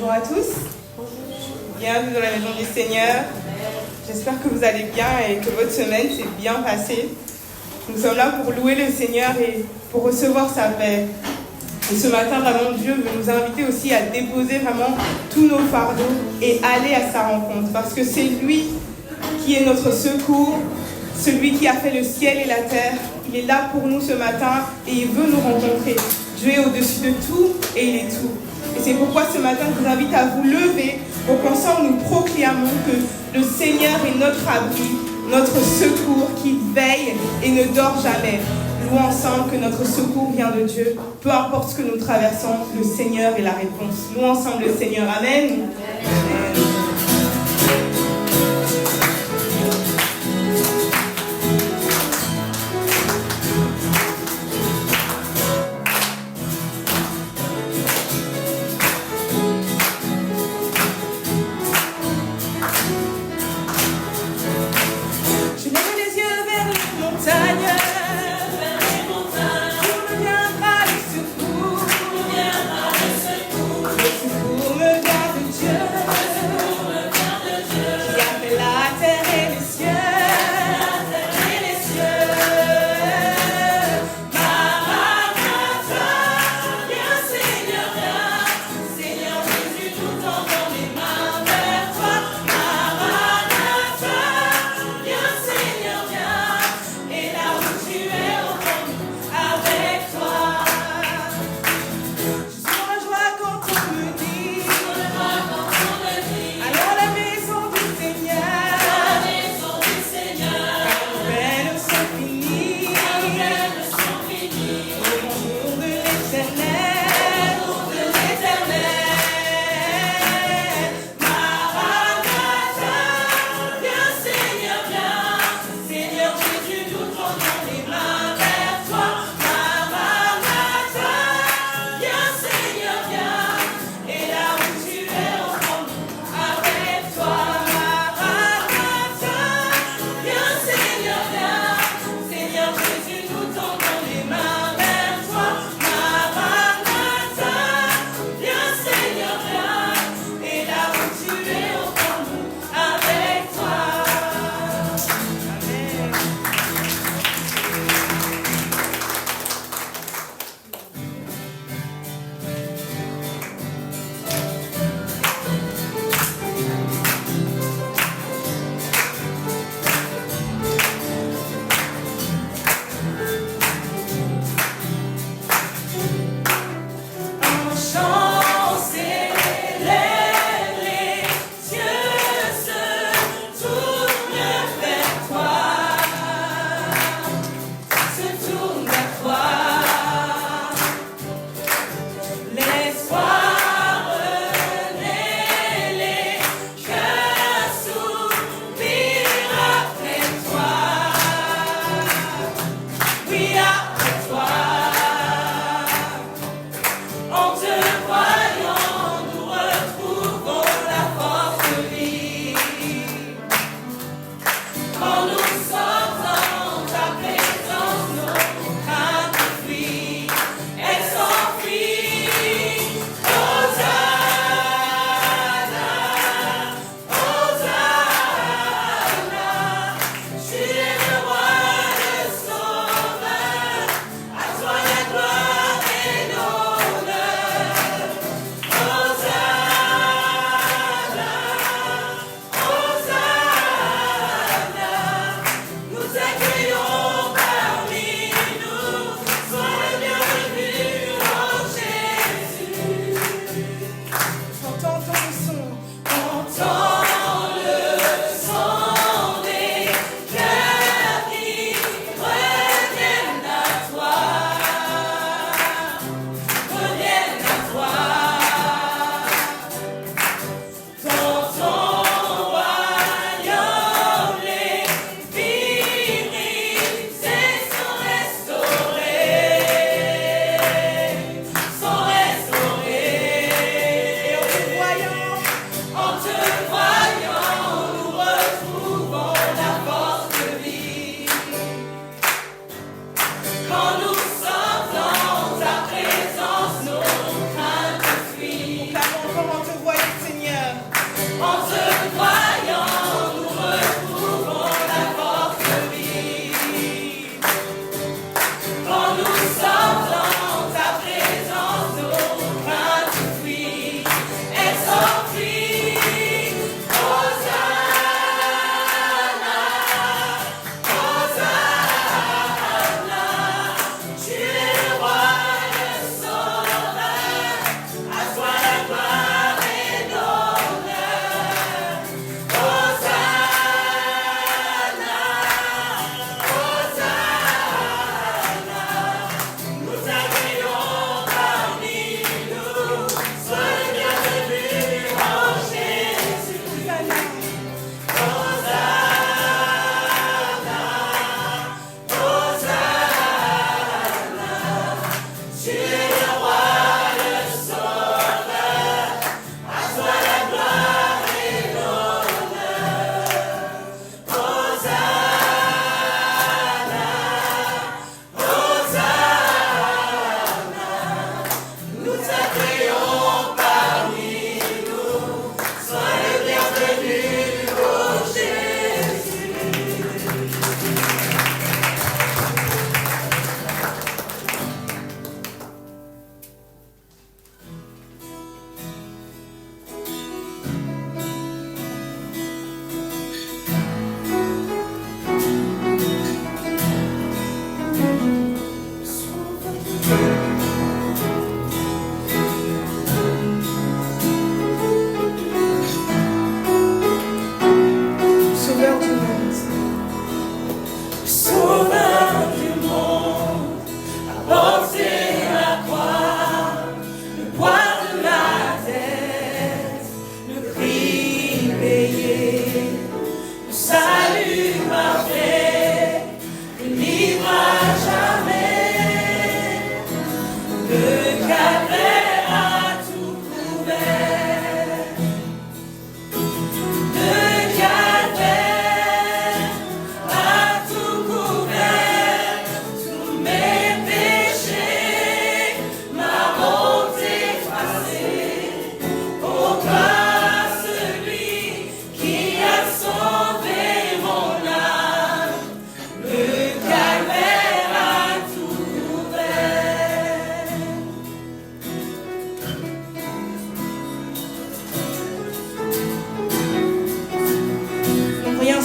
Bonjour à tous. Bienvenue dans la maison du Seigneur. J'espère que vous allez bien et que votre semaine s'est bien passée. Nous sommes là pour louer le Seigneur et pour recevoir sa paix. Et ce matin, vraiment, Dieu veut nous inviter aussi à déposer vraiment tous nos fardeaux et aller à sa rencontre. Parce que c'est lui qui est notre secours, celui qui a fait le ciel et la terre. Il est là pour nous ce matin et il veut nous rencontrer. Dieu est au-dessus de tout et il est tout. Et c'est pourquoi ce matin, je vous invite à vous lever pour qu'ensemble nous proclamons que le Seigneur est notre abri, notre secours qui veille et ne dort jamais. Louons ensemble que notre secours vient de Dieu. Peu importe ce que nous traversons, le Seigneur est la réponse. Louons ensemble le Seigneur. Amen. Amen. Dieu.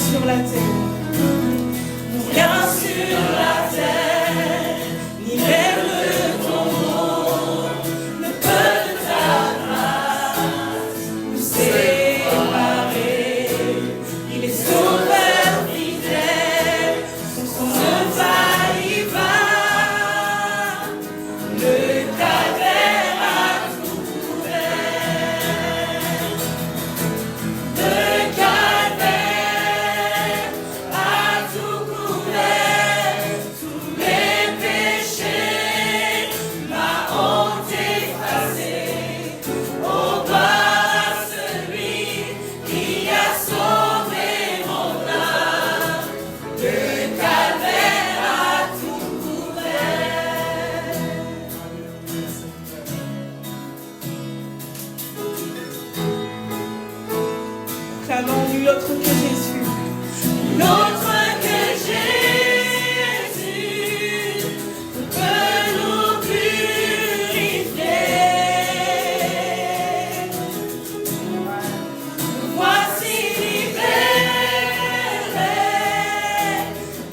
sur la terre. Rien sur la terre, ni même le tombeau ne peut de ta grâce nous séparer. Il est sauveur fidèle, son sang ne faillit pas. Le calvaire a tout couvert. Le calvaire a tout couvert. Tous mes péchés, ma honte effacée. Au bas celui qui a sauvé mon âme. Le calvaire a tout couvert. Clamons nul autre que Jésus. L'autre que Jésus ne peut nous purifier. Nous voici libérés.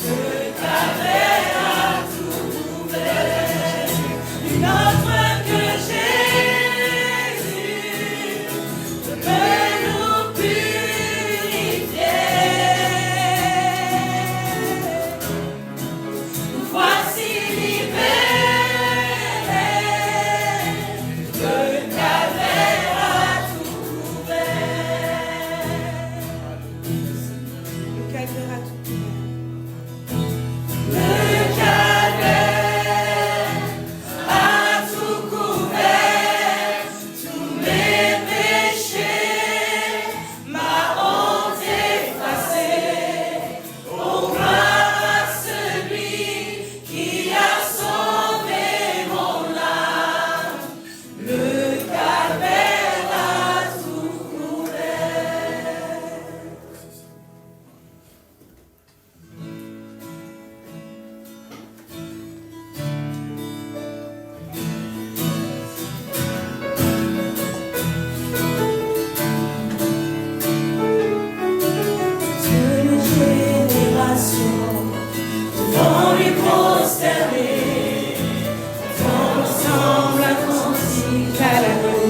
Le calvaire a tout couvert. Une autre que Jésus ne peut nous purifier. Nous voici libérés. Le calvaire a tout couvert. Le calvaire a tout couvert. Le calvaire a tout couvert. Tous mes péchés, ma honte effacée. Au bras celui qui a sauvé mon âme. Le calvaire a tout couvert. Toutes les générations vont lui prosterner, vont ensemble accomplir à l'agneau.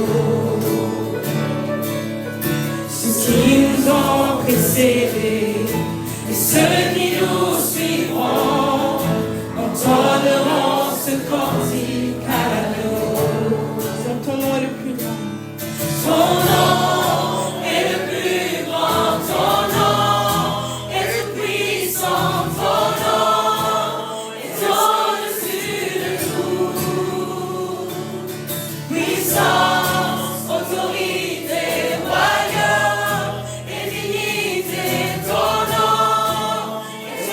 Ceux qui nous ont précédés et ceux qui nous suivront entendront ce cantique à l'agneau. Ton nom est le plus grand. Ton nom est le plus grand, ton nom est tout puissant, ton nom est au-dessus de tout. Puissance, autorité, royaume et dignité, ton nom est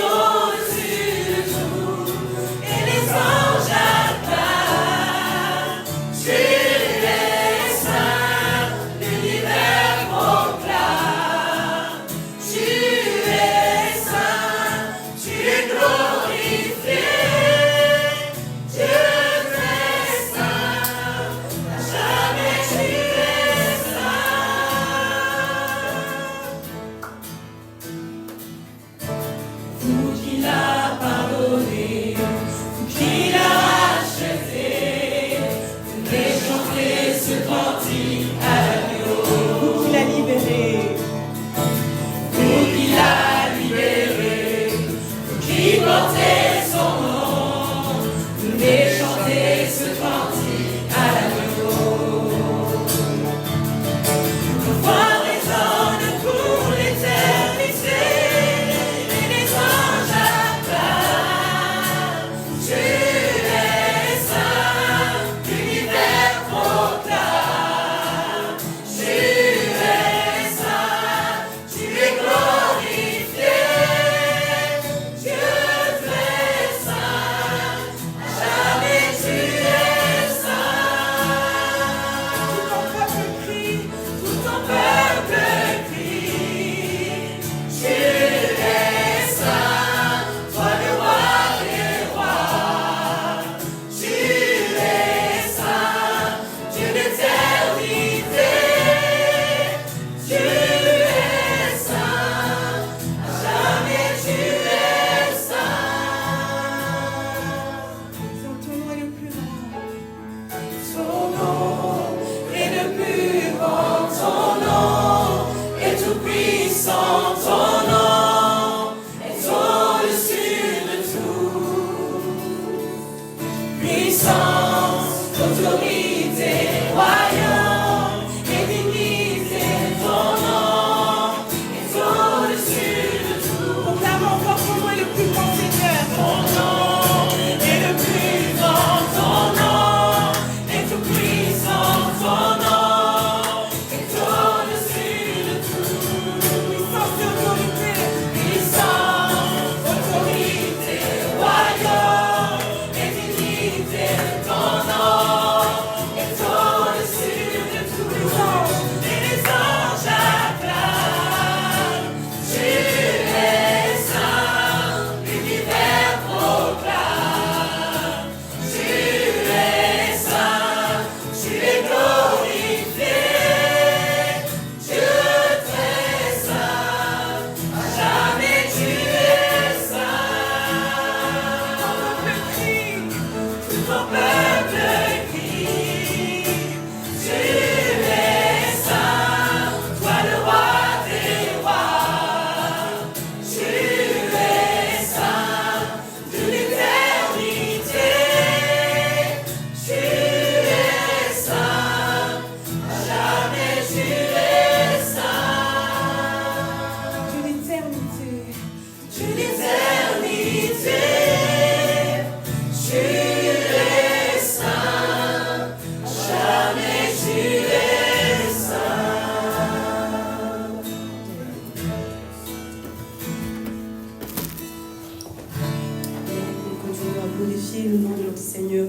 glorifier le nom de notre Seigneur.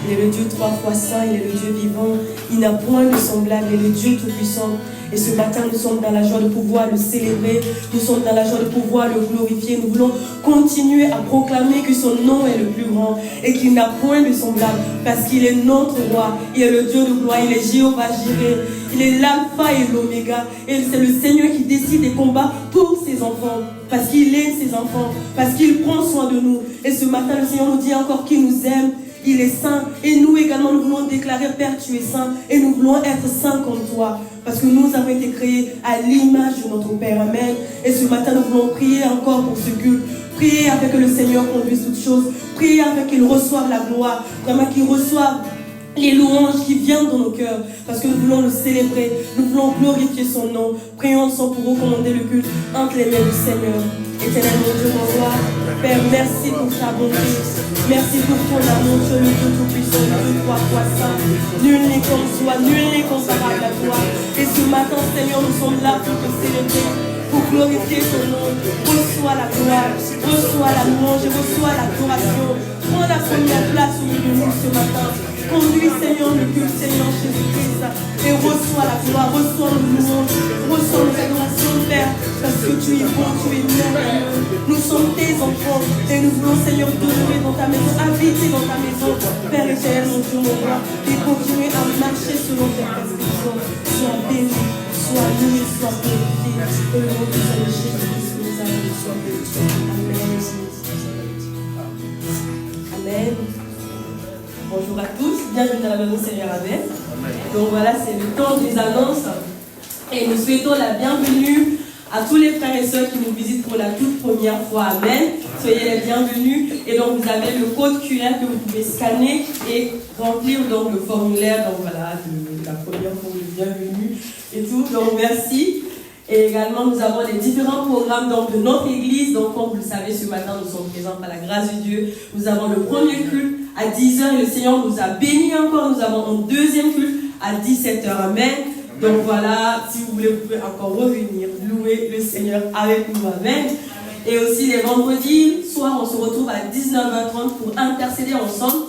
Il est le Dieu 3 fois saint, il est le Dieu vivant. Il n'a point de semblable, il est le Dieu tout-puissant. Et ce matin, nous sommes dans la joie de pouvoir le célébrer. Nous sommes dans la joie de pouvoir le glorifier. Nous voulons continuer à proclamer que son nom est le plus grand et qu'il n'a point de semblable parce qu'il est notre roi. Il est le Dieu de gloire, il est Jéhovah Jireh. Il est l'alpha et l'oméga. Et c'est le Seigneur qui décide des combats pour ses enfants. Parce qu'il aime ses enfants. Parce qu'il prend soin de nous. Et ce matin, le Seigneur nous dit encore qu'il nous aime. Il est saint. Et nous également, nous voulons déclarer, Père, tu es saint. Et nous voulons être saints comme toi. Parce que nous avons été créés à l'image de notre Père. Amen. Et ce matin, nous voulons prier encore pour ce culte. Prier afin que le Seigneur conduise toutes choses. Prier afin qu'il reçoive la gloire. Vraiment qu'il reçoive les louanges qui viennent dans nos cœurs, parce que nous voulons le célébrer, nous voulons glorifier son nom. Prions ensemble pour recommander le culte entre les mains du Seigneur. Éternel mon Dieu, mon roi, Père, merci pour ta bonté, merci pour ton amour, tu es le Dieu tout-puissant, Dieu 3 fois saint. Nul n'est comme toi, nul n'est comparable à toi. Et ce matin, Seigneur, nous sommes là pour te célébrer, pour glorifier ton nom. Reçois la gloire, reçois la louange, reçois l'adoration. Prends la première place au milieu de nous ce matin. Conduis, Seigneur, le culte, Seigneur Jésus-Christ, et reçois la gloire, reçois le louange, reçois nos adorations, Père, parce que tu es bon, tu es merveilleux. Nous sommes tes enfants, et nous voulons, Seigneur, demeurer dans ta maison, habiter dans ta maison, Père éternel, mon Dieu, mon roi, et continuer à marcher selon tes prescriptions. Sois béni, sois loué, sois glorifié, et le nom du Seigneur Jésus-Christ, nous allons sois béni. Amen. Amen. Bonjour à tous, bienvenue dans la maison Seigneur Amen. Donc voilà, c'est le temps des annonces et nous souhaitons la bienvenue à tous les frères et sœurs qui nous visitent pour la toute première fois. Amen. Soyez les bienvenus. Et donc vous avez le code QR que vous pouvez scanner et remplir donc le formulaire. Donc voilà, de la première fois de bienvenue et tout. Donc merci. Et également, nous avons les différents programmes donc, de notre église. Donc, comme vous le savez, ce matin, nous sommes présents par la grâce de Dieu. Nous avons le premier culte à 10h et le Seigneur nous a bénis encore. Nous avons un deuxième culte à 17h. Amen. Donc voilà, si vous voulez, vous pouvez encore revenir, louer le Seigneur avec nous. Amen. Et aussi les vendredis soirs, on se retrouve à 19h30 pour intercéder ensemble.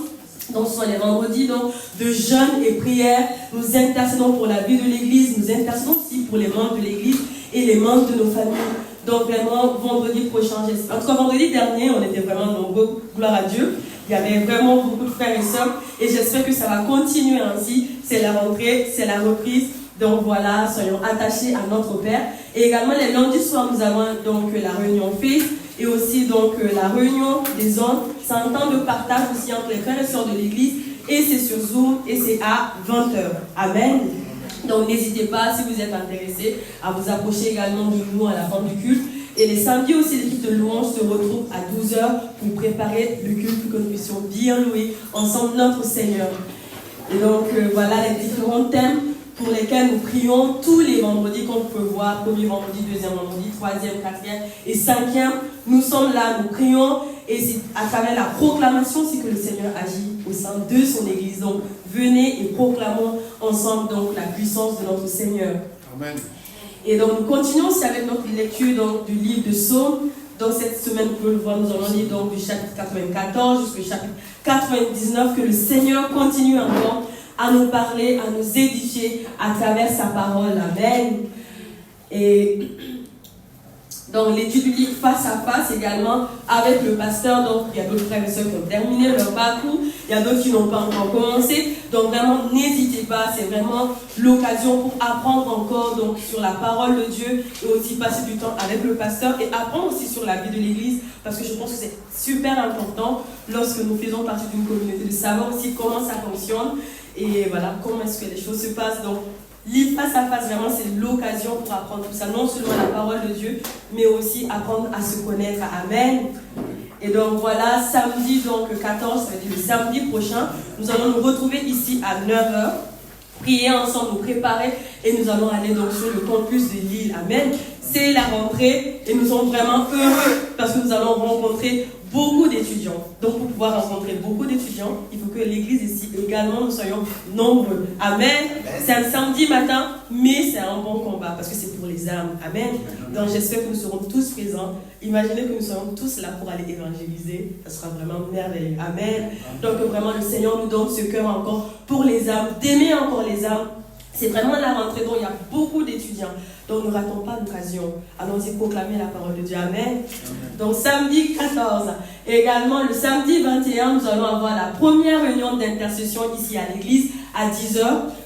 Donc ce sont les vendredis donc, de jeûne et prière. Nous intercédons pour la vie de l'église. Nous intercédons aussi pour les membres de l'église et les membres de nos familles. Donc vraiment, vendredi prochain, en tout cas vendredi dernier, on était vraiment nombreux, gloire à Dieu. Il y avait vraiment beaucoup de frères et sœurs. Et j'espère que ça va continuer ainsi. C'est la rentrée, c'est la reprise. Donc voilà, soyons attachés à notre Père. Et également les lundis soirs, nous avons donc la réunion Fils et aussi donc la réunion des hommes. C'est un temps de partage aussi entre les frères et sœurs de l'église. Et c'est sur Zoom et c'est à 20h. Amen. Donc n'hésitez pas, si vous êtes intéressés, à vous approcher également de nous à la fin du culte. Et les samedis aussi, l'équipe de louange se retrouve à 12h pour préparer le culte pour que nous puissions bien louer ensemble notre Seigneur. Et donc voilà les différents thèmes pour lesquels nous prions tous les vendredis, comme vous pouvez voir, premier vendredi, deuxième vendredi, troisième, quatrième et cinquième. Nous sommes là, nous prions et c'est à travers la proclamation aussi que le Seigneur agit au sein de son Église. Donc venez et proclamons ensemble donc la puissance de notre Seigneur. Amen. Et donc nous continuons aussi avec notre lecture donc, du livre de Psaumes. Donc cette semaine, vous pouvez le voir, nous allons lire donc du chapitre 94 jusqu'au chapitre 99, que le Seigneur continue encore à nous parler, à nous édifier à travers sa parole. Amen. Et donc l'étude du livre face à face également avec le pasteur. Donc il y a d'autres frères et sœurs qui ont terminé leur parcours, il y a d'autres qui n'ont pas encore commencé. Donc vraiment n'hésitez pas, c'est vraiment l'occasion pour apprendre encore donc, sur la parole de Dieu et aussi passer du temps avec le pasteur et apprendre aussi sur la vie de l'église, parce que je pense que c'est super important lorsque nous faisons partie d'une communauté de savoir aussi comment ça fonctionne et voilà comment est-ce que les choses se passent. Donc livre face à face, vraiment, c'est l'occasion pour apprendre tout ça, non seulement la parole de Dieu, mais aussi apprendre à se connaître. Amen. Et donc voilà, samedi donc 14, ça veut dire le samedi prochain, nous allons nous retrouver ici à 9h, prier ensemble, nous préparer, et nous allons aller donc sur le campus de Lille. Amen. C'est la rentrée, et nous sommes vraiment heureux parce que nous allons rencontrer beaucoup d'étudiants. Donc pour pouvoir rencontrer beaucoup d'étudiants, il faut que l'église ici également nous soyons nombreux. Amen. C'est un samedi matin, mais c'est un bon combat parce que c'est pour les âmes. Amen. Donc j'espère que nous serons tous présents. Imaginez que nous serons tous là pour aller évangéliser. Ça sera vraiment merveilleux. Amen. Donc vraiment le Seigneur nous donne ce cœur encore pour les âmes, d'aimer encore les âmes. C'est vraiment la rentrée dont il y a beaucoup d'étudiants. Donc ne ratons pas l'occasion. Allons-y proclamer la parole de Dieu. Amen. Donc samedi 14. Et également le samedi 21, nous allons avoir la première réunion d'intercession ici à l'église à 10h.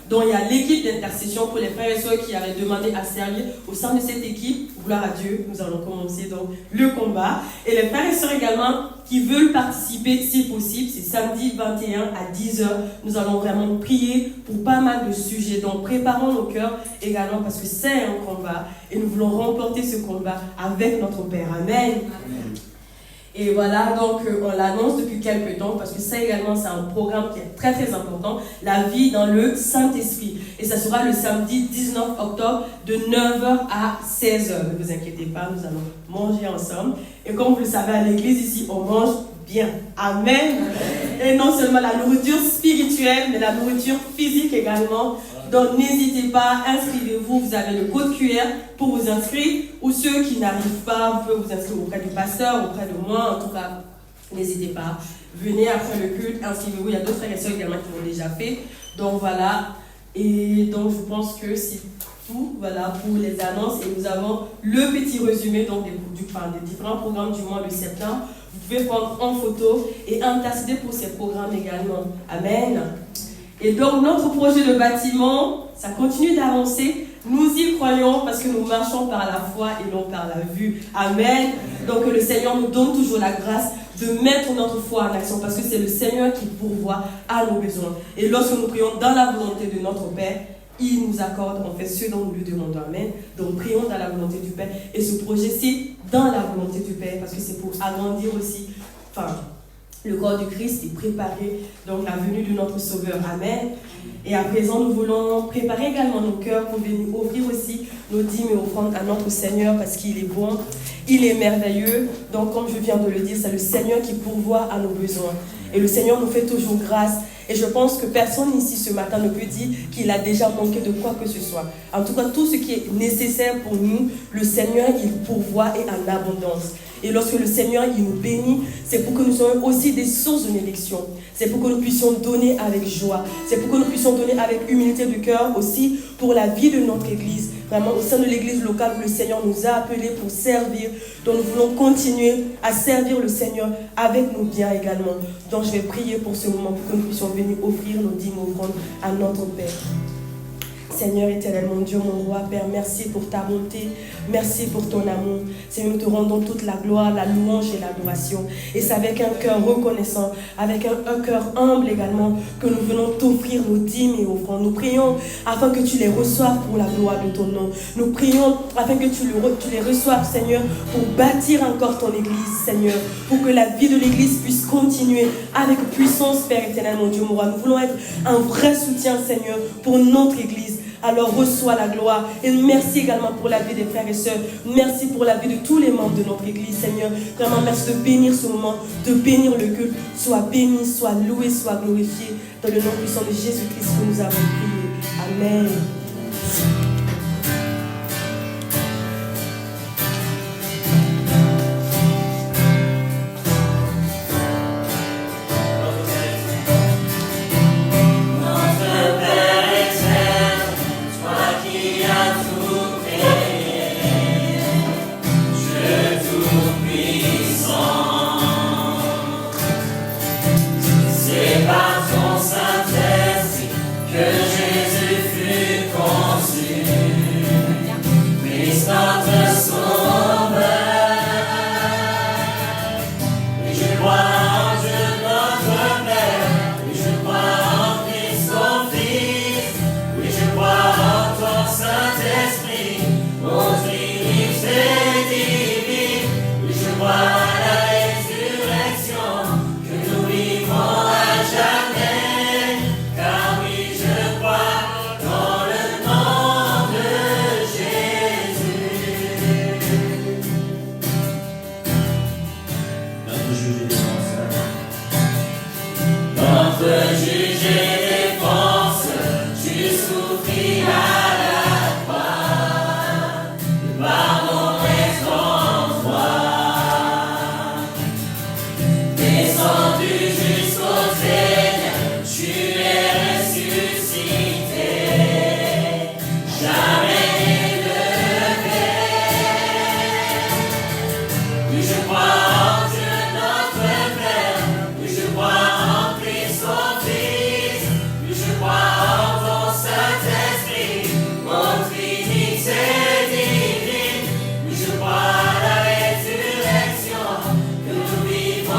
Donc il y a l'équipe d'intercession pour les frères et sœurs qui avaient demandé à servir au sein de cette équipe. Gloire à Dieu, nous allons commencer donc le combat. Et les frères et sœurs également qui veulent participer si possible, c'est samedi 21 à 10h. Nous allons vraiment prier pour pas mal de sujets. Donc préparons nos cœurs également parce que c'est un combat et nous voulons remporter ce combat avec notre Père. Amen. Et voilà, donc on l'annonce depuis quelques temps parce que ça également c'est un programme qui est très très important, la vie dans le Saint-Esprit. Et ça sera le samedi 19 octobre de 9h à 16h. Ne vous inquiétez pas, nous allons manger ensemble. Et comme vous le savez, à l'église ici, on mange bien. Amen. Et non seulement la nourriture spirituelle, mais la nourriture physique également. Donc n'hésitez pas, inscrivez-vous, vous avez le code QR pour vous inscrire, ou ceux qui n'arrivent pas, vous pouvez vous inscrire auprès du pasteur, auprès de moi, en tout cas, n'hésitez pas. Venez après le culte, inscrivez-vous, il y a d'autres frères et sœurs également qui l'ont déjà fait. Donc voilà, et donc je pense que c'est tout, voilà, pour les annonces, et nous avons le petit résumé donc des différents programmes du mois de septembre. Vous pouvez prendre en photo et intercéder pour ces programmes également. Amen. Et donc notre projet de bâtiment, ça continue d'avancer. Nous y croyons parce que nous marchons par la foi et non par la vue. Amen. Donc le Seigneur nous donne toujours la grâce de mettre notre foi en action parce que c'est le Seigneur qui pourvoit à nos besoins. Et lorsque nous prions dans la volonté de notre Père, il nous accorde en fait ce dont nous lui demandons. Amen. Donc prions dans la volonté du Père. Et ce projet, c'est dans la volonté du Père parce que c'est pour agrandir aussi, le corps du Christ et préparer donc la venue de notre Sauveur. Amen. Et à présent, nous voulons préparer également nos cœurs pour venir offrir aussi nos dîmes et offrandes à notre Seigneur parce qu'il est bon, il est merveilleux. Donc, comme je viens de le dire, c'est le Seigneur qui pourvoit à nos besoins. Et le Seigneur nous fait toujours grâce. Et je pense que personne ici ce matin ne peut dire qu'il a déjà manqué de quoi que ce soit. En tout cas, tout ce qui est nécessaire pour nous, le Seigneur, il pourvoit et en abondance. Et lorsque le Seigneur, il nous bénit, c'est pour que nous soyons aussi des sources de bénédiction. C'est pour que nous puissions donner avec joie. C'est pour que nous puissions donner avec humilité de cœur aussi pour la vie de notre Église. Vraiment, au sein de l'Église locale où le Seigneur nous a appelés pour servir. Donc nous voulons continuer à servir le Seigneur avec nos biens également. Donc je vais prier pour ce moment, pour que nous puissions venir offrir nos dîmes offrandes à notre Père. Seigneur éternel, mon Dieu, mon roi, Père, merci pour ta bonté, merci pour ton amour. Seigneur, nous te rendons toute la gloire, la louange et l'adoration. Et c'est avec un cœur reconnaissant, avec un cœur humble également, que nous venons t'offrir nos dîmes et offrandes. Nous prions afin que tu les reçoives pour la gloire de ton nom. Nous prions afin que tu les reçoives, Seigneur, pour bâtir encore ton Église, Seigneur, pour que la vie de l'Église puisse continuer avec puissance, Père éternel, mon Dieu, mon roi. Nous voulons être un vrai soutien, Seigneur, pour notre Église. Alors reçois la gloire. Et merci également pour la vie des frères et sœurs. Merci pour la vie de tous les membres de notre Église, Seigneur. Vraiment, merci de bénir ce moment, de bénir le culte. Sois béni, sois loué, sois glorifié. Dans le nom puissant de Jésus-Christ que nous avons prié. Amen. C'est par ton Saint-Esprit que Jésus fut notre juge et défenseur. Notre juge et défense, tu souffris à la croix. Le pardon reste en toi. Descendu jusqu'au zénith, tu es ressuscité. Jamais élevé. Oui, je crois en Dieu notre Père. Oui, je crois en Christ son Fils. Oui, je crois en ton Saint-Esprit, mon Trinité divine. Oui, je crois à la résurrection, que nous vivons à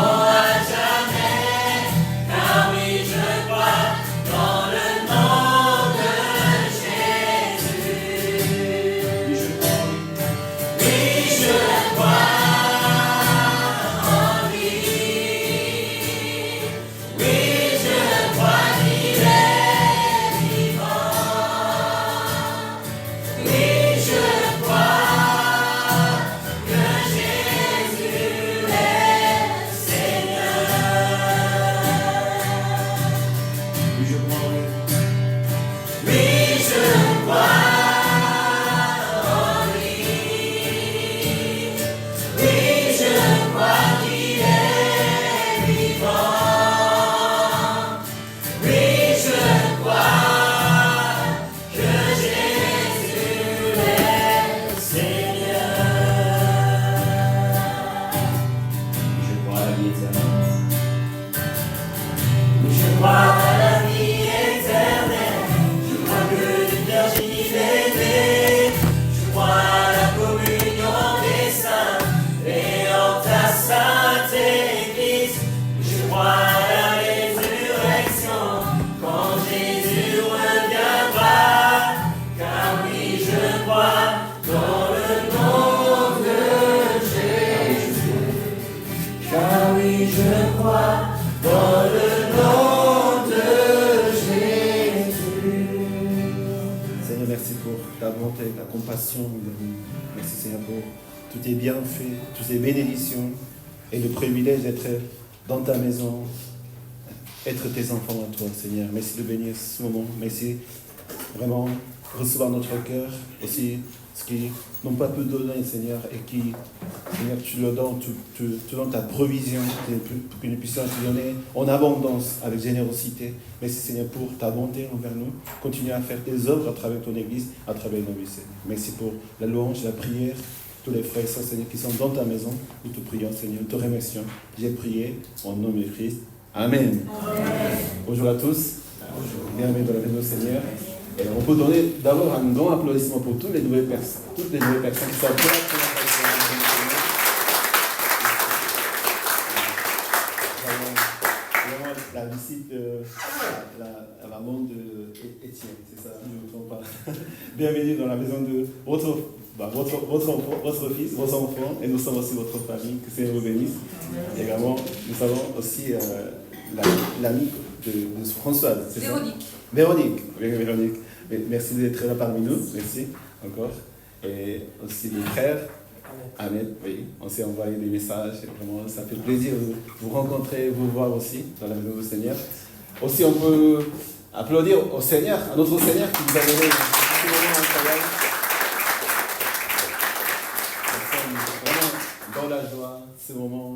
jamais. Car oui, je crois dans le nom de Jésus. Oui, je crois. Oui, je crois en lui. Oui, je crois qu'il est vivant. Oui, je crois que Jésus est Seigneur. Oui, je crois, oui. Oui, je crois en lui. Oui, je crois qu'il est vivant. Oui, je crois que Jésus est Seigneur. Oui, je crois à la vie éternelle. Oui, je crois à la vie éternelle. Je crois que Dieu Virginie est née. Je crois à la communion des saints et en ta sainte Église. Oui, je crois à la résurrection quand Jésus reviendra. Car oui, je crois dans le nom de Jésus. Car oui, je crois dans le nom de Jésus. Seigneur, merci pour ta bonté, ta compassion. Merci Seigneur pour tous tes bienfaits, toutes tes bénédictions et le privilège d'être dans ta maison, être tes enfants à toi Seigneur. Merci de bénir ce moment. Merci vraiment recevoir notre cœur, aussi ce qu'ils n'ont pas pu donner Seigneur et qui, Seigneur, tu leur donnes, tu donnes ta provision pour que nous puissions te donner en abondance avec générosité. Merci Seigneur pour ta bonté envers nous. Continue à faire tes œuvres à travers ton Église, à travers nos vies Seigneur. Merci pour la louange, la prière, tous les frères et sœurs Seigneur qui sont dans ta maison. Nous te prions Seigneur, nous te remercions. J'ai prié au nom de Christ. Amen. Bonjour à tous. Bienvenue dans la maison du Seigneur. Et on peut donner d'abord un grand applaudissement pour toutes les nouvelles personnes qui sont prêtes pour la maison du Seigneur. Vraiment la visite de la maman de Étienne, c'est ça, je ne me trompe pas. Bienvenue dans la maison de votre fils, vos enfants, et nous sommes aussi votre famille, que Seigneur vous bénisse. Et également, nous avons aussi l'amie de Françoise, c'est ça? Véronique. Merci d'être là parmi nous, merci encore. Et aussi les frères, Ahmed, oui, on s'est envoyé des messages, et vraiment ça fait plaisir de vous rencontrer, vous voir aussi dans la maison du Seigneur. Aussi on peut applaudir au Seigneur, à notre Seigneur qui nous a donné ce moment incroyable. Nous sommes vraiment dans la joie, ce moment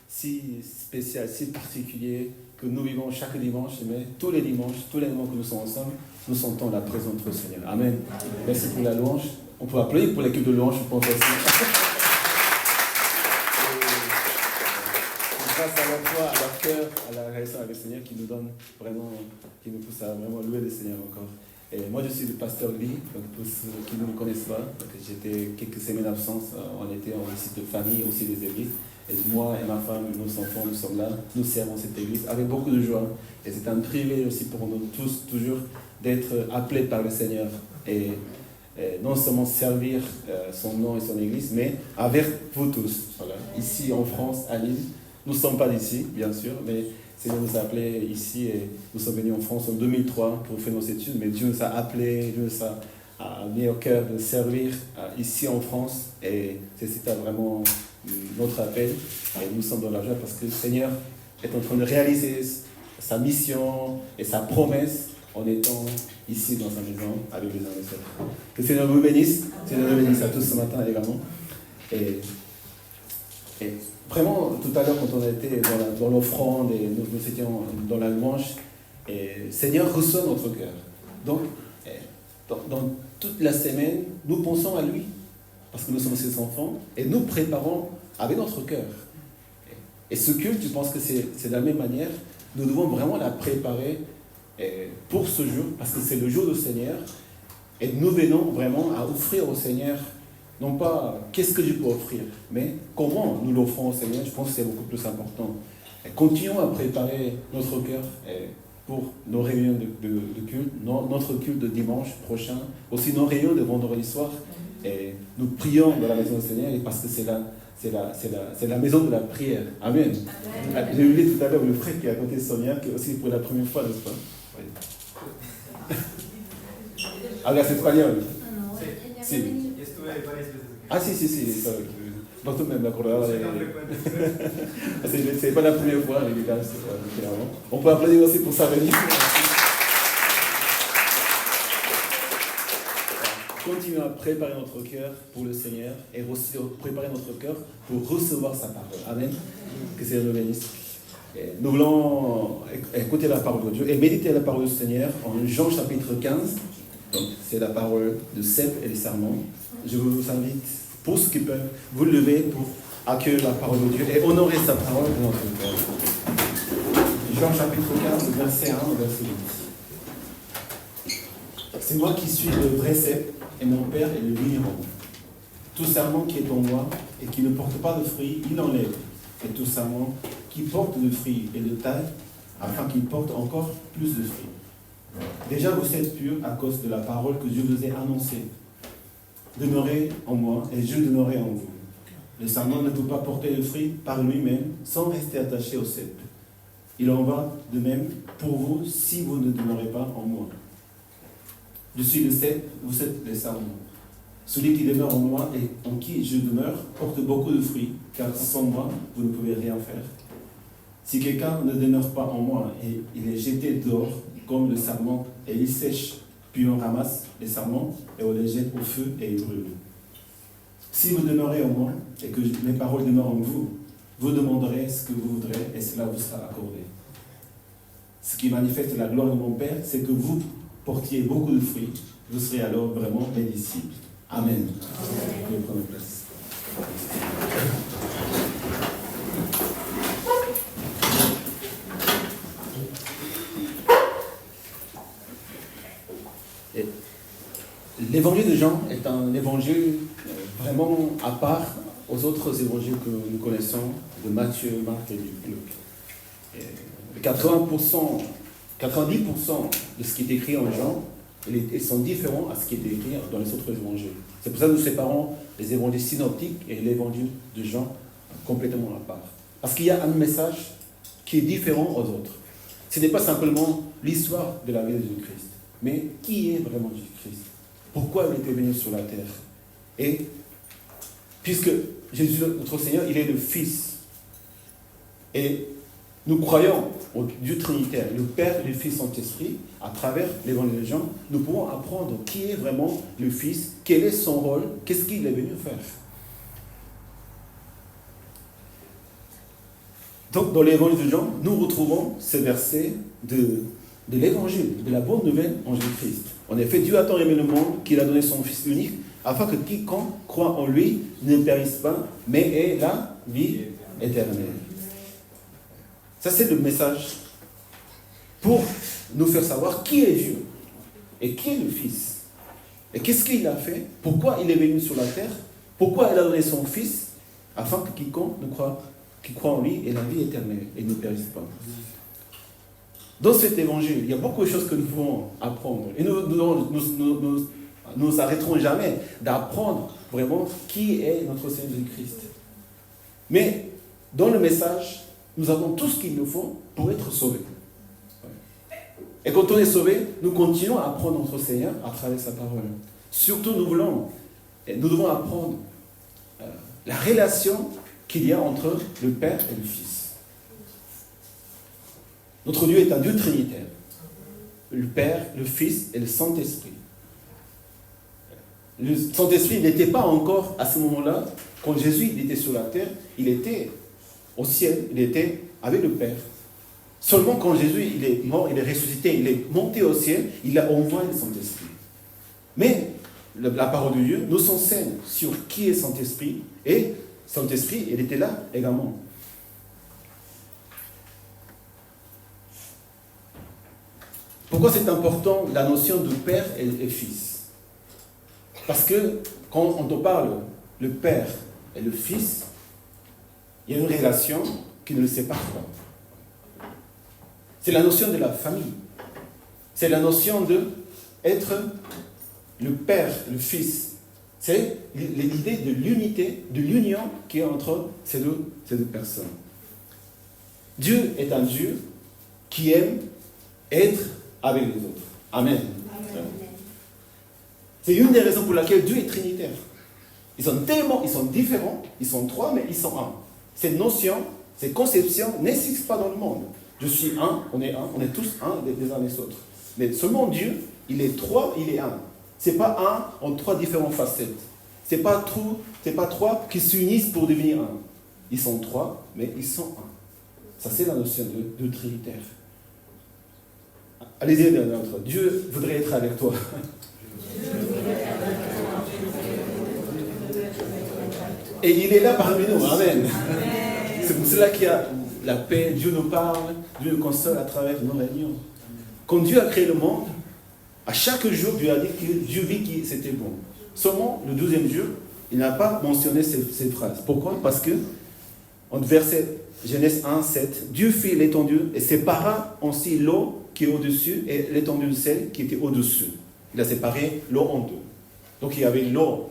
si spécial, si particulier que nous vivons chaque dimanche, mais tous les dimanches, tous les moments que nous sommes ensemble, nous sentons la présence du Seigneur. Amen. Merci pour la louange. On peut applaudir pour l'équipe de louange, je pense aussi. Grâce à la foi, à la cœur, à la relation avec le Seigneur qui nous donne vraiment, qui nous pousse à vraiment louer le Seigneur encore. Et moi je suis le pasteur Lee, donc pour ceux qui ne me connaissent pas, j'étais quelques semaines d'absence, on était en visite de famille, aussi des églises. Et moi et ma femme, nos enfants, nous sommes là, nous servons cette église avec beaucoup de joie. Et c'est un privilège aussi pour nous tous, toujours, d'être appelés par le Seigneur. Et non seulement servir son nom et son église, mais avec vous tous. Voilà. Ici en France, à Lille, nous ne sommes pas d'ici, bien sûr, mais le Seigneur nous a appelés ici et nous sommes venus en France en 2003 pour faire nos études, mais Dieu nous a appelés, Dieu nous a mis au cœur de servir ici en France et c'est vraiment notre appel. Et nous sommes dans la joie parce que le Seigneur est en train de réaliser sa mission et sa promesse en étant ici dans sa maison avec les uns et les autres. Que le Seigneur vous bénisse. Le Seigneur vous bénisse à tous ce matin également. Et vraiment, tout à l'heure, quand on était dans l'offrande et nous étions dans la louange, le Seigneur reçoit notre cœur. Donc, dans toute la semaine, nous pensons à lui, parce que nous sommes ses enfants, et nous préparons avec notre cœur. Et ce culte, je pense que c'est de la même manière, nous devons vraiment la préparer pour ce jour, parce que c'est le jour du Seigneur, et nous venons vraiment à offrir au Seigneur, non pas qu'est-ce que je peux offrir, mais comment nous l'offrons au Seigneur, je pense que c'est beaucoup plus important. Et continuons à préparer notre cœur pour nos réunions de culte, notre culte de dimanche prochain, aussi nos réunions de vendredi soir. Et nous prions dans la maison du Seigneur parce que c'est la maison de la prière. Amen. J'ai lu tout à l'heure le frère qui est à côté de Sonia, qui est aussi pour la première fois, n'est-ce pas? Oui. Hablas español. Sí. Ah, si. No me acordaba de... C'est pas la première fois, clairement. On peut applaudir aussi pour sa venue. Continuons à préparer notre cœur pour le Seigneur et aussi préparer notre cœur pour recevoir sa parole. Amen. Que le Seigneur nous bénisse. Nous voulons écouter la parole de Dieu et méditer la parole du Seigneur en Jean chapitre 15. Donc, c'est la parole de Cep et les sermons. Je vous invite, pour ceux qui peuvent, vous lever pour accueillir la parole de Dieu et honorer sa parole dans notre cœur. Jean chapitre 15, verset 1 au verset 8. C'est moi qui suis le vrai cep et mon Père est le vigneron. Tout serment qui est en moi et qui ne porte pas de fruits, il enlève. Et tout serment qui porte de fruits et de taille, afin qu'il porte encore plus de fruits. Déjà vous êtes purs à cause de la parole que je vous ai annoncée. Demeurez en moi et je demeurerai en vous. Le serment ne peut pas porter de fruits par lui-même sans rester attaché au cep. Il en va de même pour vous si vous ne demeurez pas en moi. Je suis le cep, vous êtes les serments. Celui qui demeure en moi et en qui je demeure porte beaucoup de fruits, car sans moi, vous ne pouvez rien faire. Si quelqu'un ne demeure pas en moi et il est jeté dehors comme le sarment et il sèche, puis on ramasse les sarments et on les jette au feu et ils brûlent. Si vous demeurez en moi et que mes paroles demeurent en vous, vous demanderez ce que vous voudrez et cela vous sera accordé. Ce qui manifeste la gloire de mon Père, c'est que vous portiez beaucoup de fruits, vous serez alors vraiment mes disciples. Amen. Vous pouvez prendre place. L'évangile de Jean est un évangile vraiment à part aux autres évangiles que nous connaissons, de Matthieu, Marc et Luc. 90% de ce qui est écrit en Jean, ils sont différents à ce qui est écrit dans les autres évangiles. C'est pour ça que nous séparons les évangiles synoptiques et l'évangile de Jean complètement à part. Parce qu'il y a un message qui est différent aux autres. Ce n'est pas simplement l'histoire de la vie de Jésus-Christ, mais qui est vraiment Jésus-Christ? Pourquoi il était venu sur la terre? Et puisque Jésus, notre Seigneur, il est le Fils. Et nous croyons au Dieu Trinitaire, le Père, le Fils, Saint-Esprit, à travers l'évangile de Jean, nous pouvons apprendre qui est vraiment le Fils, quel est son rôle, qu'est-ce qu'il est venu faire. Donc, dans l'évangile de Jean, nous retrouvons ces versets de l'évangile, de la bonne nouvelle en Jésus-Christ. En effet, Dieu a tant aimé le monde qu'il a donné son Fils unique, afin que quiconque croit en lui ne périsse pas, mais ait la vie éternelle. Ça, c'est le message pour nous faire savoir qui est Dieu et qui est le Fils. Et qu'est-ce qu'il a fait? Pourquoi il est venu sur la terre? Pourquoi il a donné son Fils? Afin que quiconque qui croit en lui ait la vie éternelle et ne périsse pas. Dans cet évangile, il y a beaucoup de choses que nous pouvons apprendre. Et nous arrêterons jamais d'apprendre vraiment qui est notre Seigneur Jésus-Christ. Mais dans le message, nous avons tout ce qu'il nous faut pour être sauvés. Et quand on est sauvé, nous continuons à apprendre notre Seigneur à travers sa parole. Surtout, nous devons apprendre la relation qu'il y a entre le Père et le Fils. Notre Dieu est un Dieu trinitaire. Le Père, le Fils et le Saint-Esprit. Le Saint-Esprit n'était pas encore à ce moment-là, quand Jésus il était sur la terre, il était au ciel, il était avec le Père. Seulement quand Jésus il est mort, il est ressuscité, il est monté au ciel, il a envoyé le Saint-Esprit. Mais la parole de Dieu nous enseigne sur qui est Saint-Esprit, et Saint-Esprit, il était là également. Pourquoi c'est important la notion de Père et Fils? Parce que quand on te parle le Père et le Fils, il y a une relation qui ne le sépare pas. C'est la notion de la famille. C'est la notion d'être le Père, le Fils. C'est l'idée de l'unité, de l'union qui est entre ces deux personnes. Dieu est un Dieu qui aime être avec les autres. Amen. Amen. C'est une des raisons pour laquelle Dieu est trinitaire. Ils sont différents, ils sont trois, mais ils sont un. Cette notion, cette conception n'existe pas dans le monde. Je suis un, on est tous un les uns les autres. Mais seulement Dieu, il est trois, il est un. Ce n'est pas un en trois différentes facettes. Ce n'est pas trois qui s'unissent pour devenir un. Ils sont trois, mais ils sont un. Ça, c'est la notion de trinitaire. Allez-y, l'autre. Dieu voudrait être avec toi. Et il est là parmi nous. Amen. C'est pour cela qu'il y a la paix. Dieu nous parle, Dieu nous console à travers nos réunions. Quand Dieu a créé le monde, à chaque jour, Dieu a dit que Dieu vit que c'était bon. Seulement, le 12e jour, il n'a pas mentionné ces phrases. Pourquoi? Parce que, en verset Genèse 1, 7, Dieu fit l'étendue et sépara ainsi l'eau qui est au-dessus et l'étendue du ciel qui était au-dessus. Il a séparé l'eau en deux. Donc il y avait l'eau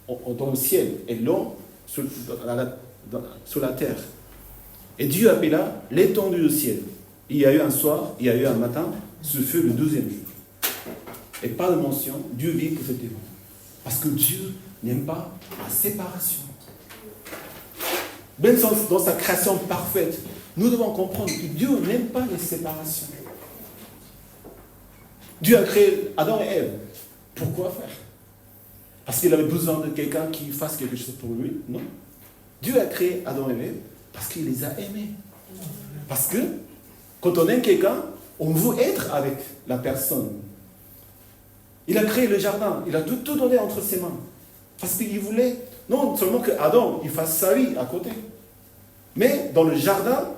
dans le ciel et l'eau sur la terre. Et Dieu appela l'étendue du ciel. Il y a eu un soir, il y a eu un matin, ce fut le 12e jour. Et pas de mention, Dieu vit que c'était bon. Parce que Dieu n'aime pas la séparation. Même dans sa création parfaite, nous devons comprendre que Dieu n'aime pas les séparations. Dieu a créé Adam et Ève. Pourquoi faire? Parce qu'il avait besoin de quelqu'un qui fasse quelque chose pour lui? Non. Dieu a créé Adam et Ève parce qu'il les a aimés. Parce que quand on aime quelqu'un, on veut être avec la personne. Il a créé le jardin, il a tout donné entre ses mains. Parce qu'il voulait, non seulement que Adam il fasse sa vie à côté, mais dans le jardin,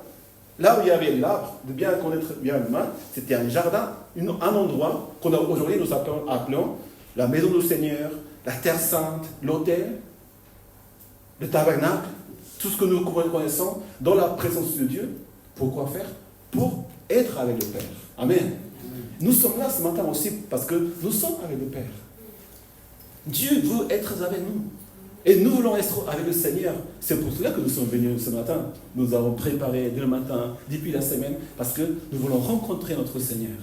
là où il y avait l'arbre, de bien connaître bien l'humain, c'était un jardin, un endroit qu'on a aujourd'hui nous appelons la maison du Seigneur, la terre sainte, l'autel, le tabernacle, tout ce que nous connaissons dans la présence de Dieu. Pourquoi faire? Pour être avec le Père. Amen. Nous sommes là ce matin aussi parce que nous sommes avec le Père. Dieu veut être avec nous. Et nous voulons être avec le Seigneur. C'est pour cela que nous sommes venus ce matin. Nous avons préparé dès le matin, depuis la semaine, parce que nous voulons rencontrer notre Seigneur.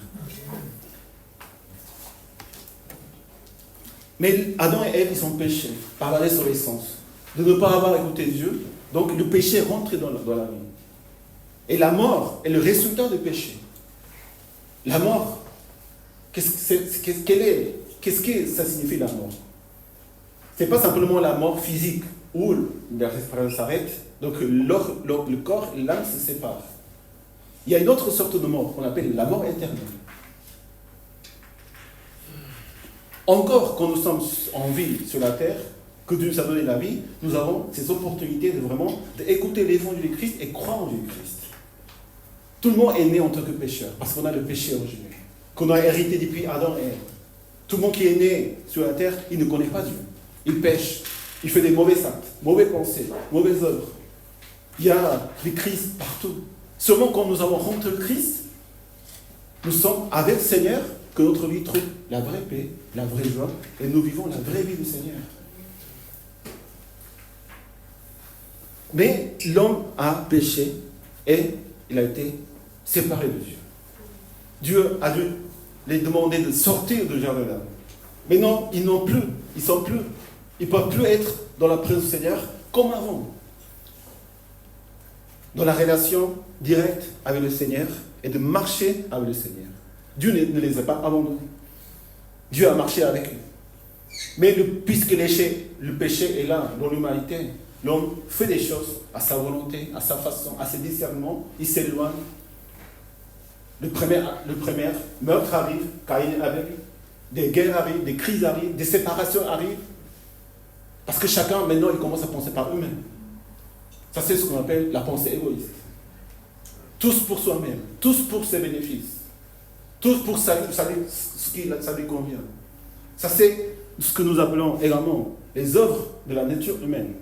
Mais Adam et Ève, ils ont péché par la désobéissance, de ne pas avoir écouté Dieu. Donc le péché est rentré dans la vie. Et la mort est le résultat du péché. La mort, qu'est-ce que ça signifie la mort? Ce n'est pas simplement la mort physique où la respiration s'arrête, donc le corps et l'âme se séparent. Il y a une autre sorte de mort qu'on appelle la mort éternelle. Encore, quand nous sommes en vie sur la terre, que Dieu nous a donné la vie, nous avons ces opportunités de vraiment d'écouter l'évangile du Christ et croire en Jésus-Christ. Tout le monde est né en tant que pécheur, parce qu'on a le péché originel, qu'on a hérité depuis Adam et Ève. Tout le monde qui est né sur la terre, il ne connaît pas Dieu. Il pêche, il fait des mauvais actes, mauvaises pensées, mauvaises œuvres. Il y a des crises partout. Seulement quand nous avons rencontré le Christ, nous sommes avec le Seigneur que notre vie trouve la vraie paix, la vraie joie, et nous vivons la vraie vie du Seigneur. Mais l'homme a péché et il a été séparé de Dieu. Dieu a dû les demander de sortir du jardin d'Éden. Mais non, ils n'ont plus, ils ne peuvent plus être dans la présence du Seigneur comme avant. dans la relation directe avec le Seigneur et de marcher avec le Seigneur. Dieu ne les a pas abandonnés. Dieu a marché avec eux. Mais puisque le péché est là dans l'humanité, l'homme fait des choses à sa volonté, à sa façon, à ses discernements, il s'éloigne. Le premier meurtre arrive, Caïn et Abel, des guerres arrivent, des crises arrivent, des séparations arrivent. Parce que chacun, maintenant, il commence à penser par eux-mêmes. Ça, c'est ce qu'on appelle la pensée égoïste. Tous pour soi-même, tous pour ses bénéfices, tous pour ce qui ça lui convient. Ça, c'est ce que nous appelons également les œuvres de la nature humaine.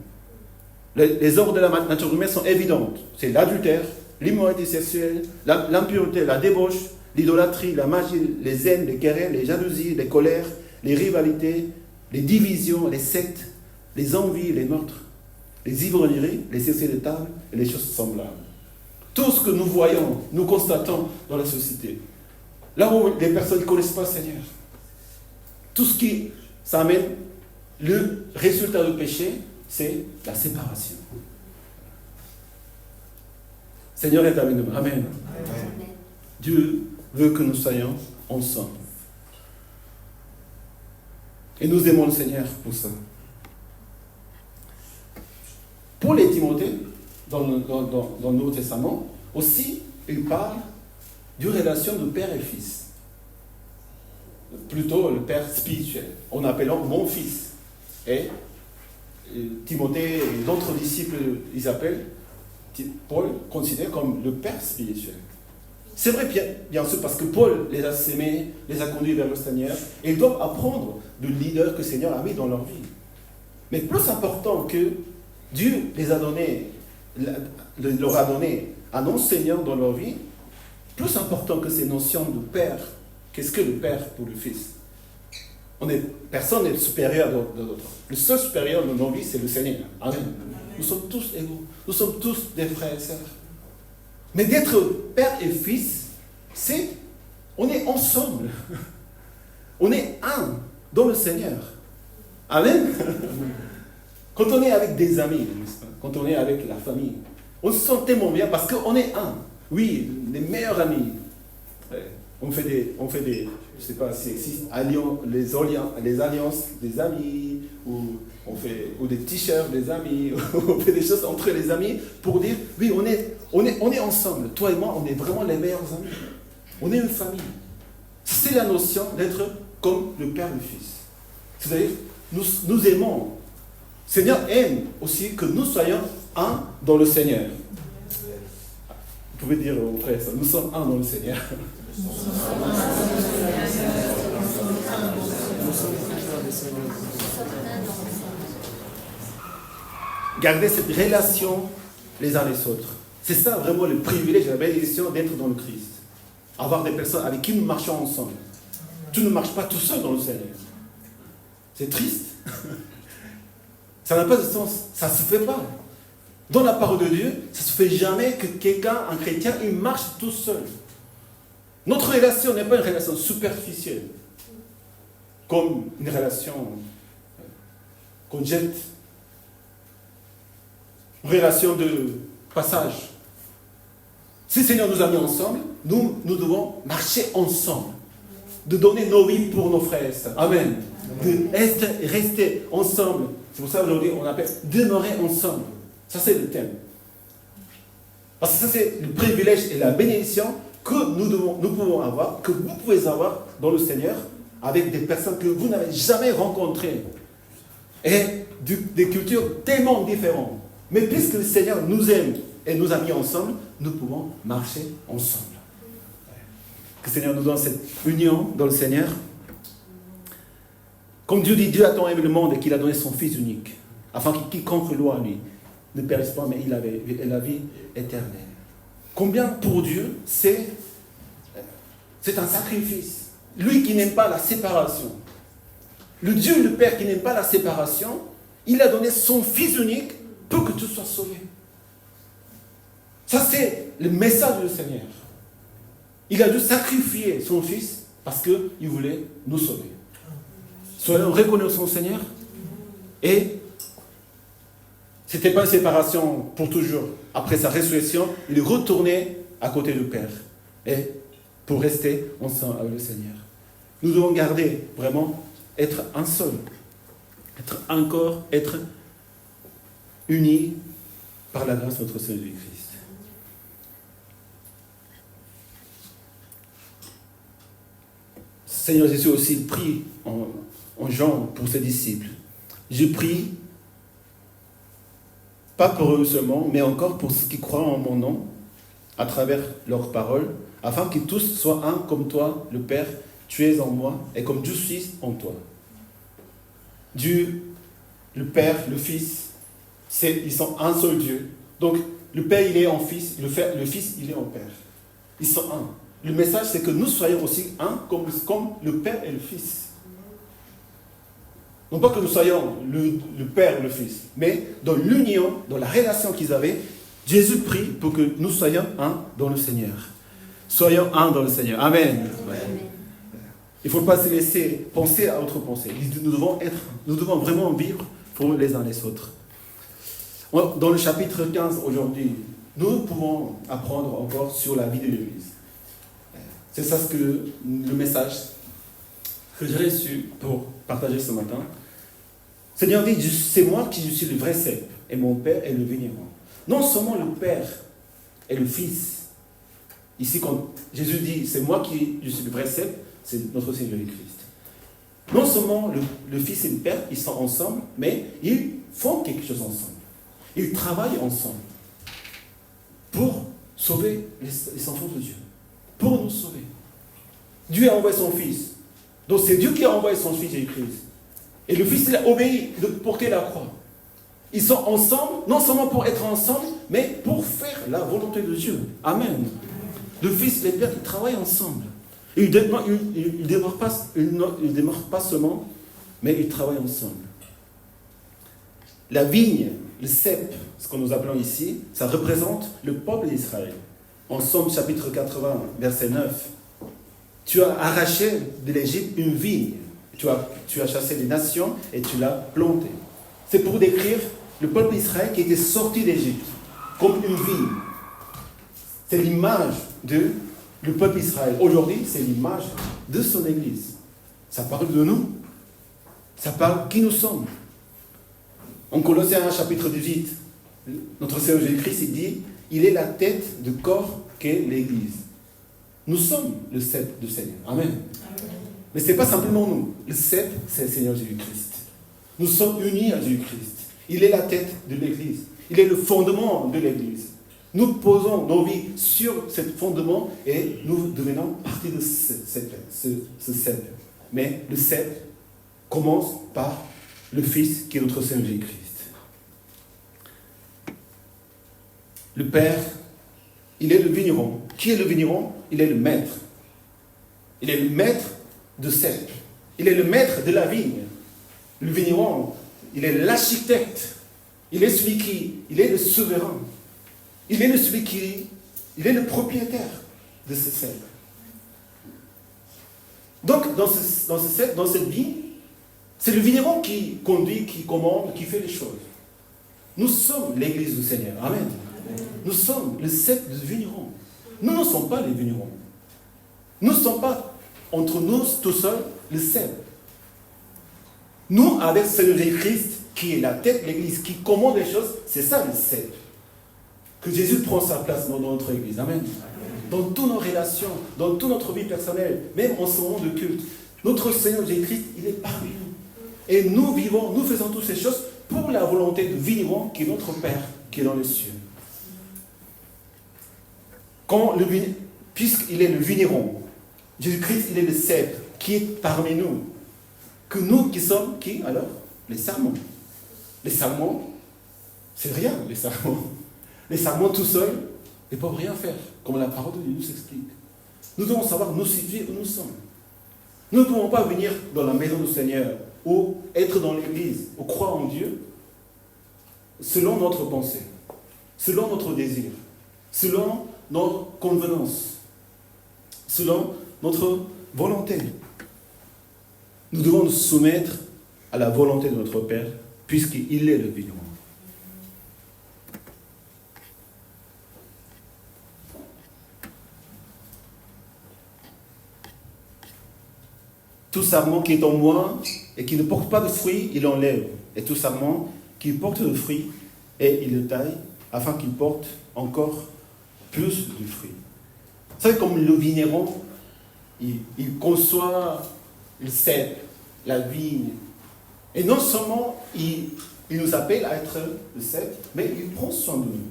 Les œuvres de la nature humaine sont évidentes. C'est l'adultère, l'immoralité sexuelle, l'impureté, la débauche, l'idolâtrie, la magie, les haines, les querelles, les jalousies, les colères, les rivalités, les divisions, les sectes, les envies, les meurtres, les ivrogneries, les excès de table et les choses semblables. Tout ce que nous voyons, nous constatons dans la société. Là où les personnes ne connaissent pas le Seigneur. Tout ce qui s'amène, le résultat du péché, c'est la séparation. Seigneur est avec nous. Amen. Amen. Dieu veut que nous soyons ensemble. Et nous aimons le Seigneur pour ça. Paul et Timothée, dans le Nouveau Testament, aussi, il parle d'une relation de père et fils. Plutôt le père spirituel, en appelant mon fils. Et Timothée et d'autres disciples, ils appellent Paul, considère comme le père spirituel. C'est vrai, bien sûr, parce que Paul les a sémés, les a conduits vers le Seigneur, et ils doivent apprendre du leader que le Seigneur a mis dans leur vie. Mais plus important que Dieu les a donné, leur a donné un enseignant dans leur vie, plus important que ces notions de père. Qu'est-ce que le père pour le fils? Personne n'est supérieur de l'autre. Le seul supérieur de nos vies, c'est le Seigneur. Amen. Nous sommes tous égaux. Nous sommes tous des frères et sœurs. Mais d'être père et fils, on est ensemble. On est un dans le Seigneur. Amen. Quand on est avec des amis, quand on est avec la famille, on se sent tellement bien parce qu'on est un. Oui, les meilleurs amis. On fait des, je ne sais pas si existe, les alliances des amis, ou des t-shirts des amis, on fait des choses entre les amis pour dire, oui, on est ensemble. Toi et moi, on est vraiment les meilleurs amis. On est une famille. C'est la notion d'être comme le Père et le Fils. C'est-à-dire, nous aimons. Le Seigneur aime aussi que nous soyons un dans le Seigneur. Vous pouvez dire aux frères, nous sommes un dans le Seigneur. Garder cette relation les uns les autres. C'est ça vraiment le privilège et la bénédiction d'être dans le Christ. Avoir des personnes avec qui nous marchons ensemble. Tu ne marches pas tout seul dans le Seigneur. C'est triste. Ça n'a pas de sens. Ça ne se fait pas. Dans la parole de Dieu, ça ne se fait jamais que quelqu'un, un chrétien, il marche tout seul. Notre relation n'est pas une relation superficielle, comme une relation qu'on jette, une relation de passage. Si le Seigneur nous a mis ensemble, nous devons marcher ensemble, de donner nos vies pour nos frères et sœurs. Amen. De rester ensemble. C'est pour ça qu'aujourd'hui on appelle demeurer ensemble. Ça c'est le thème. Parce que ça c'est le privilège et la bénédiction que nous pouvons avoir, que vous pouvez avoir dans le Seigneur, avec des personnes que vous n'avez jamais rencontrées. Et des cultures tellement différentes. Mais puisque le Seigneur nous aime et nous a mis ensemble, nous pouvons marcher ensemble. Que le Seigneur nous donne cette union dans le Seigneur. Comme Dieu dit, Dieu a tant aimé le monde et qu'il a donné son Fils unique, afin que quiconque loue en lui ne périsse pas, mais il ait la vie éternelle. Combien pour Dieu, c'est un sacrifice. Lui qui n'aime pas la séparation. Le Dieu, le Père qui n'aime pas la séparation, il a donné son Fils unique pour que tu sois sauvé. Ça, c'est le message du Seigneur. Il a dû sacrifier son Fils parce qu'il voulait nous sauver. Soyons reconnaissants au Seigneur et Ce n'était pas une séparation pour toujours. Après sa résurrection, il est retourné à côté du Père. Et pour rester ensemble avec le Seigneur. Nous devons garder vraiment, être un seul. Être unis par la grâce de notre Seigneur Jésus-Christ. Seigneur Jésus aussi prie en Jean pour ses disciples. Je prie, pas pour eux seulement, mais encore pour ceux qui croient en mon nom, à travers leurs paroles, afin que tous soient un comme toi, le Père, tu es en moi, et comme je suis en toi. Dieu, le Père, le Fils, ils sont un seul Dieu. Donc, le Père, il est en Fils, le Fils, il est en Père. Ils sont un. Le message, c'est que nous soyons aussi un, comme le Père et le Fils. Non pas que nous soyons le Père et le Fils, mais dans l'union, dans la relation qu'ils avaient, Jésus prie pour que nous soyons un dans le Seigneur. Soyons un dans le Seigneur. Amen. Amen. Il ne faut pas se laisser penser à autre pensée. Nous devons vraiment vivre pour les uns les autres. Dans le chapitre 15 aujourd'hui, nous pouvons apprendre encore sur la vie de l'Église. C'est ça le message que j'ai reçu pour partager ce matin. Seigneur dit, c'est moi qui suis le vrai cep et mon Père est le vigneron. Non seulement le Père et le Fils. Ici, quand Jésus dit, c'est moi qui je suis le vrai cep, c'est notre Seigneur Jésus-Christ. Non seulement le Fils et le Père, ils sont ensemble, mais ils font quelque chose ensemble. Ils travaillent ensemble pour sauver les enfants de Dieu. Pour nous sauver. Dieu a envoyé son Fils. Donc c'est Dieu qui a envoyé son Fils Jésus-Christ. Et le Fils, il a obéi de porter la croix. Ils sont ensemble, non seulement pour être ensemble, mais pour faire la volonté de Dieu. Amen. Le Fils et le Père, ils travaillent ensemble. Ils ne démarrent pas seulement, mais ils travaillent ensemble. La vigne, le cep, ce que nous appelons ici, ça représente le peuple d'Israël. En Somme chapitre 80, verset 9, tu as arraché de l'Égypte une vigne. Tu as chassé des nations et tu l'as plantée. C'est pour décrire le peuple d'Israël qui était sorti d'Égypte, comme une vigne. C'est l'image du peuple d'Israël. Aujourd'hui, c'est l'image de son Église. Ça parle de nous. Ça parle de qui nous sommes. En Colossiens chapitre 18, notre Seigneur Jésus-Christ, il dit, il est la tête du corps qu'est l'Église. Nous sommes le cep du Seigneur. Amen. Mais ce n'est pas simplement nous. Le cep, c'est le Seigneur Jésus-Christ. Nous sommes unis à Jésus-Christ. Il est la tête de l'Église. Il est le fondement de l'Église. Nous posons nos vies sur ce fondement et nous devenons partie de ce cep. Mais le cep commence par le Fils qui est notre Seigneur Jésus-Christ. Le Père, il est le vigneron. Qui est le vigneron? Il est le maître. Il est le maître de cep. Il est le maître de la vigne. Le vigneron, il est l'architecte. Il est celui il est le souverain. Il est il est le propriétaire de ce cep. Donc, dans cette vigne, c'est le vigneron qui conduit, qui commande, qui fait les choses. Nous sommes l'Église du Seigneur. Amen. Nous sommes le cep du vigneron. Nous ne sommes pas les vignerons. Nous ne sommes pas, entre nous, tout seuls, le cep. Nous, avec Seigneur Jésus-Christ, qui est la tête de l'Église, qui commande les choses, c'est ça le cep. Que Jésus prend sa place dans notre Église. Amen. Dans toutes nos relations, dans toute notre vie personnelle, même en ce moment de culte, notre Seigneur Jésus-Christ, il est parmi nous. Et nous vivons, nous faisons toutes ces choses pour la volonté du vigneron qui est notre Père, qui est dans les cieux. Puisqu'il est le vigneron, Jésus-Christ, il est le cep qui est parmi nous. Que nous qui sommes, qui alors? Les serments. Les serments, c'est rien, les serments. Les serments tout seuls, ils ne peuvent rien faire, comme la parole de Dieu nous explique. Nous devons savoir nous situer où nous sommes. Nous ne pouvons pas venir dans la maison du Seigneur ou être dans l'église ou croire en Dieu selon notre pensée, selon notre désir, selon notre convenance, selon notre volonté. Nous devons nous soumettre à la volonté de notre Père puisqu'il est le vigneron. tout sarment qui est en moi et qui ne porte pas de fruit, il enlève. Et tout sarment qui porte de fruit, et il le taille, afin qu'il porte encore plus de fruits. Vous savez, comme le vigneron, il conçoit le cep, la vigne. Et non seulement il nous appelle à être le cep, mais il prend soin de nous.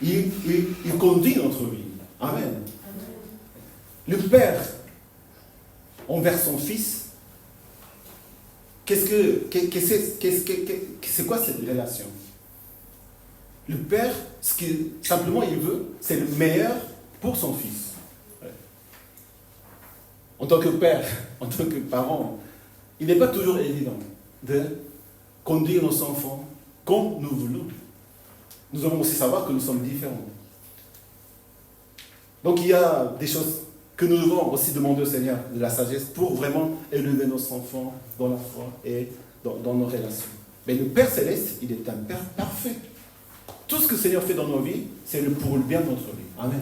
Il conduit notre vie. Amen. Le Père, envers son Fils, c'est quoi cette relation? Le Père, simplement il veut, c'est le meilleur pour son Fils. En tant que père, en tant que parent, il n'est pas toujours évident de conduire nos enfants comme nous voulons. Nous devons aussi savoir que nous sommes différents. Donc il y a des choses que nous devons aussi demander au Seigneur, de la sagesse, pour vraiment élever nos enfants dans la foi et dans nos relations. Mais le Père Céleste, il est un Père parfait. Tout ce que le Seigneur fait dans nos vies, c'est pour le bien de notre vie. Amen.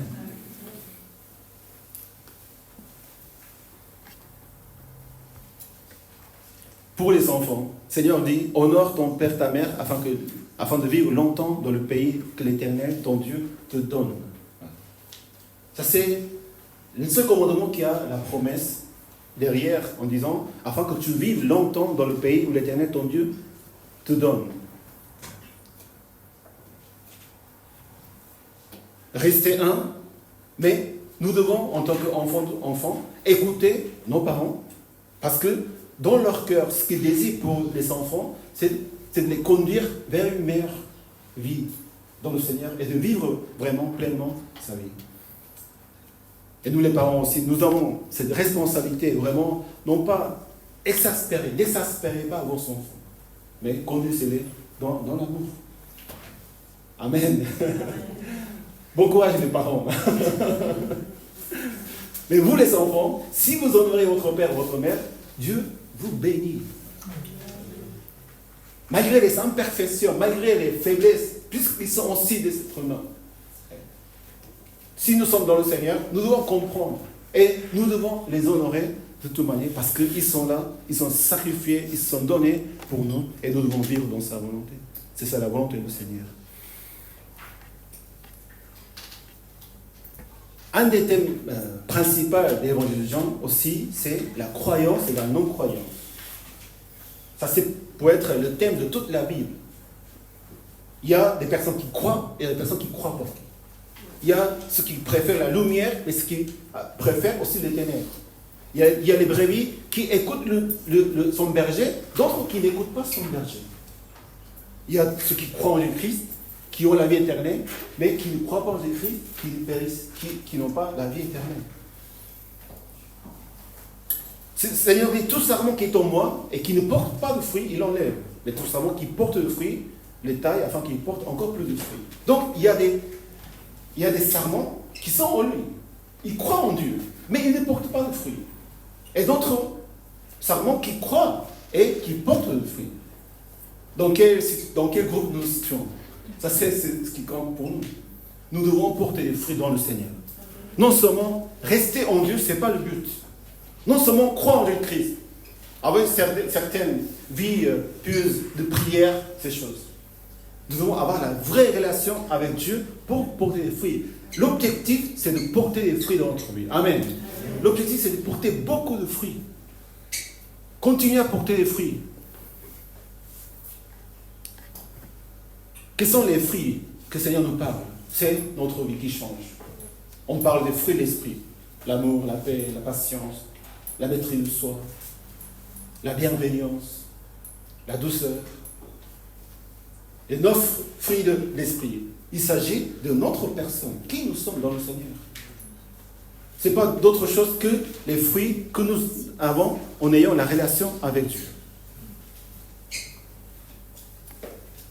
Pour les enfants, le Seigneur dit, honore ton père, ta mère, afin de vivre longtemps dans le pays que l'Éternel, ton Dieu, te donne. Ça, c'est le seul commandement qui a la promesse derrière, en disant, afin que tu vives longtemps dans le pays où l'Éternel, ton Dieu, te donne. Rester un, mais nous devons, en tant qu'enfants, écouter nos parents, parce que dans leur cœur, ce qu'ils désirent pour les enfants, c'est de les conduire vers une meilleure vie dans le Seigneur et de vivre vraiment pleinement sa vie. Et nous les parents aussi, nous avons cette responsabilité, vraiment, non pas n'exaspérez pas vos enfants, mais conduisez-les dans l'amour. Amen. Bon courage les parents. Mais vous les enfants, si vous honorez votre père, votre mère, Dieu vous bénit. Malgré les imperfections, malgré les faiblesses, puisqu'ils sont aussi des êtres humains. Si nous sommes dans le Seigneur, nous devons comprendre et nous devons les honorer de toute manière parce qu'ils sont là, ils sont sacrifiés, ils se sont donnés pour nous et nous devons vivre dans sa volonté. C'est ça la volonté du Seigneur. Un des thèmes principaux de l'évangile de Jean aussi, c'est la croyance et la non-croyance. Ça, peut être le thème de toute la Bible. Il y a des personnes qui croient et des personnes qui ne croient pas. Il y a ceux qui préfèrent la lumière et ceux qui préfèrent aussi les ténèbres. Il y a les brebis qui écoutent son berger, d'autres qui n'écoutent pas son berger. Il y a ceux qui croient en Jésus-Christ, qui ont la vie éternelle, mais qui ne croient pas en Jésus-Christ, qui périssent, qui n'ont pas la vie éternelle. Le Seigneur dit, tout sarment qui est en moi et qui ne porte pas de fruits, il enlève. Mais tout sarment qui porte de fruits, les taille afin qu'il porte encore plus de fruits. Donc, il y a des sarments qui sont en lui. Ils croient en Dieu, mais ils ne portent pas de fruits. Et d'autres sarments qui croient et qui portent de fruits. Dans quel groupe nous situons? Ça, c'est ce qui compte pour nous. Nous devons porter des fruits dans le Seigneur. Non seulement rester en Dieu, ce n'est pas le but. Non seulement croire en Jésus-Christ, avoir certaines vies pieuses de prière, ces choses. Nous devons avoir la vraie relation avec Dieu pour porter des fruits. L'objectif, c'est de porter des fruits dans notre vie. Amen. L'objectif, c'est de porter beaucoup de fruits. Continuer à porter des fruits. Quels sont les fruits que le Seigneur nous parle? C'est notre vie qui change. On parle des fruits de l'esprit. L'amour, la paix, la patience, la maîtrise de soi, la bienveillance, la douceur. Les 9 fruits de l'esprit. Il s'agit de notre personne. Qui nous sommes dans le Seigneur? Ce n'est pas d'autre chose que les fruits que nous avons en ayant la relation avec Dieu.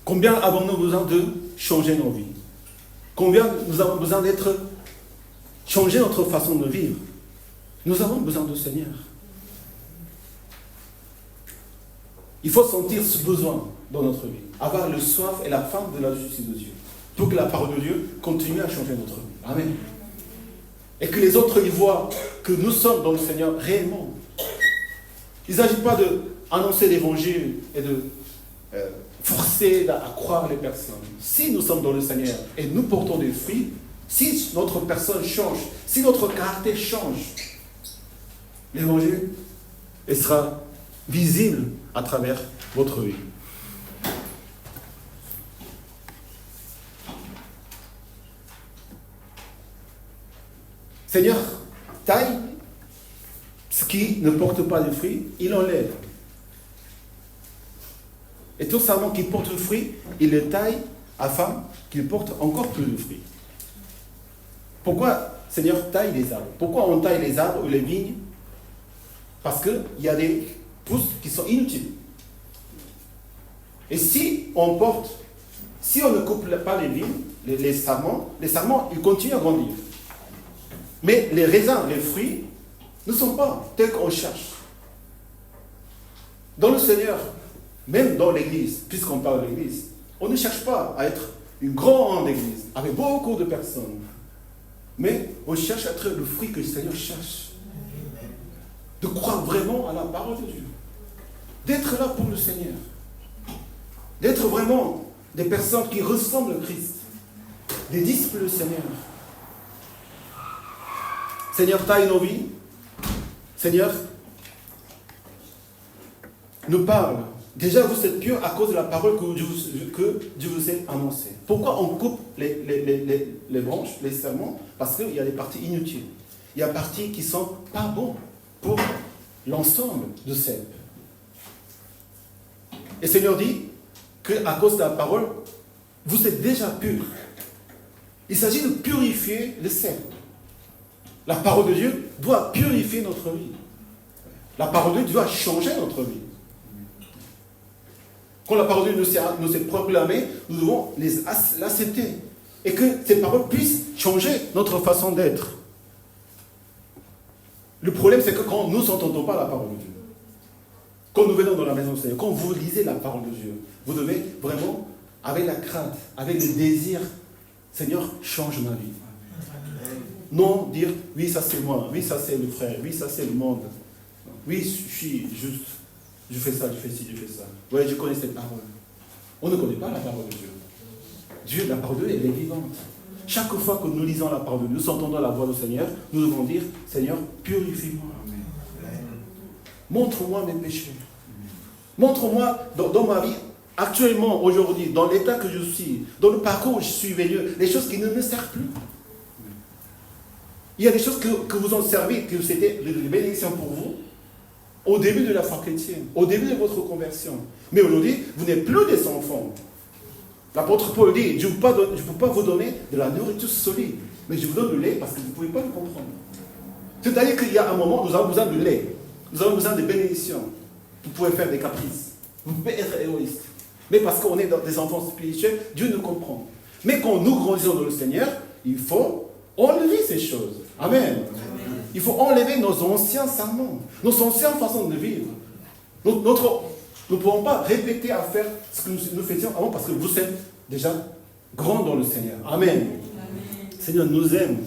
Combien avons-nous besoin de changer nos vies? Combien nous avons besoin changer notre façon de vivre? Nous avons besoin du Seigneur. Il faut sentir ce besoin dans notre vie. Avoir le soif et la faim de la justice de Dieu. Pour que la parole de Dieu continue à changer notre vie. Amen. Et que les autres y voient que nous sommes dans le Seigneur réellement. Il ne s'agit pas d'annoncer l'évangile et de forcer à croire les personnes. Si nous sommes dans le Seigneur et nous portons des fruits, si notre personne change, si notre caractère change, l'évangile sera visible à travers votre vie. Seigneur taille ce qui ne porte pas de fruits, il enlève. Et tout simplement qu'il porte le fruit, il le taille afin qu'il porte encore plus de fruits. Pourquoi Seigneur taille les arbres? Pourquoi on taille les arbres ou les vignes? Parce qu'il y a des pousses qui sont inutiles. Et si on ne coupe pas les vignes, les sarments, ils continuent à grandir. Mais les raisins, les fruits, ne sont pas tels qu'on cherche. Dans le Seigneur, même dans l'Église, puisqu'on parle de l'Église, on ne cherche pas à être une grande Église, avec beaucoup de personnes. Mais on cherche à être le fruit que le Seigneur cherche. De croire vraiment à la parole de Dieu. D'être là pour le Seigneur. D'être vraiment des personnes qui ressemblent à Christ. Des disciples du Seigneur. Seigneur, taille nos vies. Seigneur, nous parle. Déjà, vous êtes purs à cause de la parole que Dieu vous a annoncée. Pourquoi on coupe les branches, les serments? Parce qu'il y a des parties inutiles. Il y a des parties qui ne sont pas bonnes pour l'ensemble de cèpe. Et Seigneur dit qu'à cause de la parole, vous êtes déjà purs. Il s'agit de purifier le cèpe. La parole de Dieu doit purifier notre vie. La parole de Dieu doit changer notre vie. Quand la parole de Dieu nous est proclamée, nous devons l'accepter. Et que ces paroles puissent changer notre façon d'être. Le problème, c'est que quand nous n'entendons pas la parole de Dieu, quand nous venons dans la maison du Seigneur, quand vous lisez la parole de Dieu, vous devez vraiment, avec la crainte, avec le désir, Seigneur, change ma vie. Non dire, oui, ça c'est moi, oui, ça c'est le frère, oui, ça c'est le monde. Oui, je suis juste, je fais ça, je fais ci, je fais ça. Oui, je connais cette parole. On ne connaît pas la parole de Dieu. La parole de Dieu, elle est vivante. Chaque fois que nous lisons la parole de Dieu, nous entendons la voix du Seigneur, nous devons dire, Seigneur, purifie-moi. Montre-moi mes péchés. Montre-moi dans ma vie, actuellement, aujourd'hui, dans l'état que je suis, dans le parcours où je suis venu, les choses qui ne me servent plus. Il y a des choses que vous ont servi, que c'était des bénédictions pour vous, au début de la foi chrétienne, au début de votre conversion. Mais aujourd'hui, vous n'êtes plus des enfants. L'apôtre Paul dit, je ne peux pas vous donner de la nourriture solide, mais je vous donne du lait parce que vous ne pouvez pas le comprendre. C'est-à-dire qu'il y a un moment où nous avons besoin de lait, nous avons besoin de bénédictions. Vous pouvez faire des caprices, vous pouvez être égoïste. Mais parce qu'on est des enfants spirituels, Dieu nous comprend. Mais quand nous grandissons dans le Seigneur, il faut enlever ces choses. Amen. Il faut enlever nos anciens serments, nos anciennes façons de vivre. Nous ne pouvons pas répéter à faire ce que nous faisions avant parce que vous êtes déjà grands dans le Seigneur. Amen. Amen. Le Seigneur nous aime.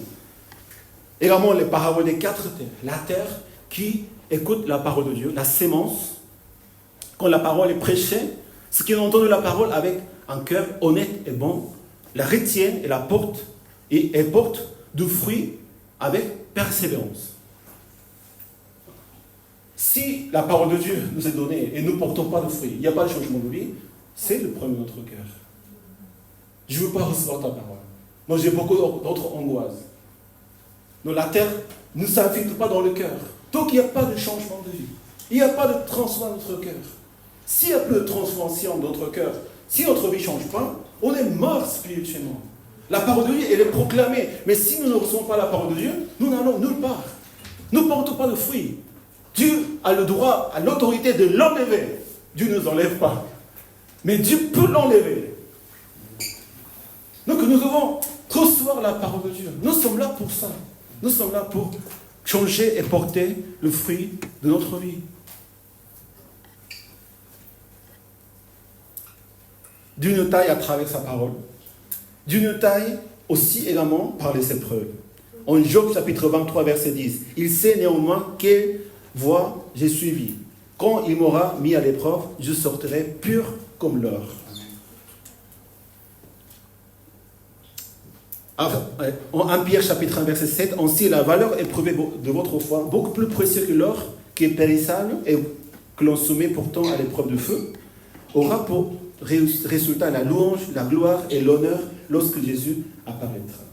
Également les paraboles des 4 terres. La terre qui écoute la parole de Dieu, la sémence. Quand la parole est prêchée, ceux qui entendent la parole avec un cœur honnête et bon, la retiennent et la portent, et elle porte du fruit avec persévérance. Si la parole de Dieu nous est donnée et nous ne portons pas de fruits, il n'y a pas de changement de vie, c'est le problème de notre cœur. Je ne veux pas recevoir ta parole. Moi, j'ai beaucoup d'autres angoisses. Donc la terre ne s'infiltre pas dans le cœur. Donc il n'y a pas de changement de vie. Il n'y a pas de transformation de notre cœur. S'il n'y a plus de transformation de notre cœur, si notre vie ne change pas, on est mort spirituellement. La parole de Dieu, elle est proclamée. Mais si nous ne recevons pas la parole de Dieu, nous n'allons nulle part. Nous ne portons pas de fruits. Dieu a le droit, a l'autorité de l'enlever. Dieu ne nous enlève pas. Mais Dieu peut l'enlever. Donc nous devons recevoir la parole de Dieu. Nous sommes là pour ça. Nous sommes là pour changer et porter le fruit de notre vie. Dieu nous taille à travers sa parole. Dieu nous taille aussi également par les épreuves. En Job chapitre 23 verset 10, il sait néanmoins quelle voie j'ai suivie. Quand il m'aura mis à l'épreuve, je sortirai pur comme l'or. En 1 Pierre chapitre 1 verset 7, ainsi la valeur éprouvée de votre foi, beaucoup plus précieuse que l'or, qui est périssable et que l'on soumet pourtant à l'épreuve de feu, aura pour résultat la louange, la gloire et l'honneur lorsque Jésus apparaîtra.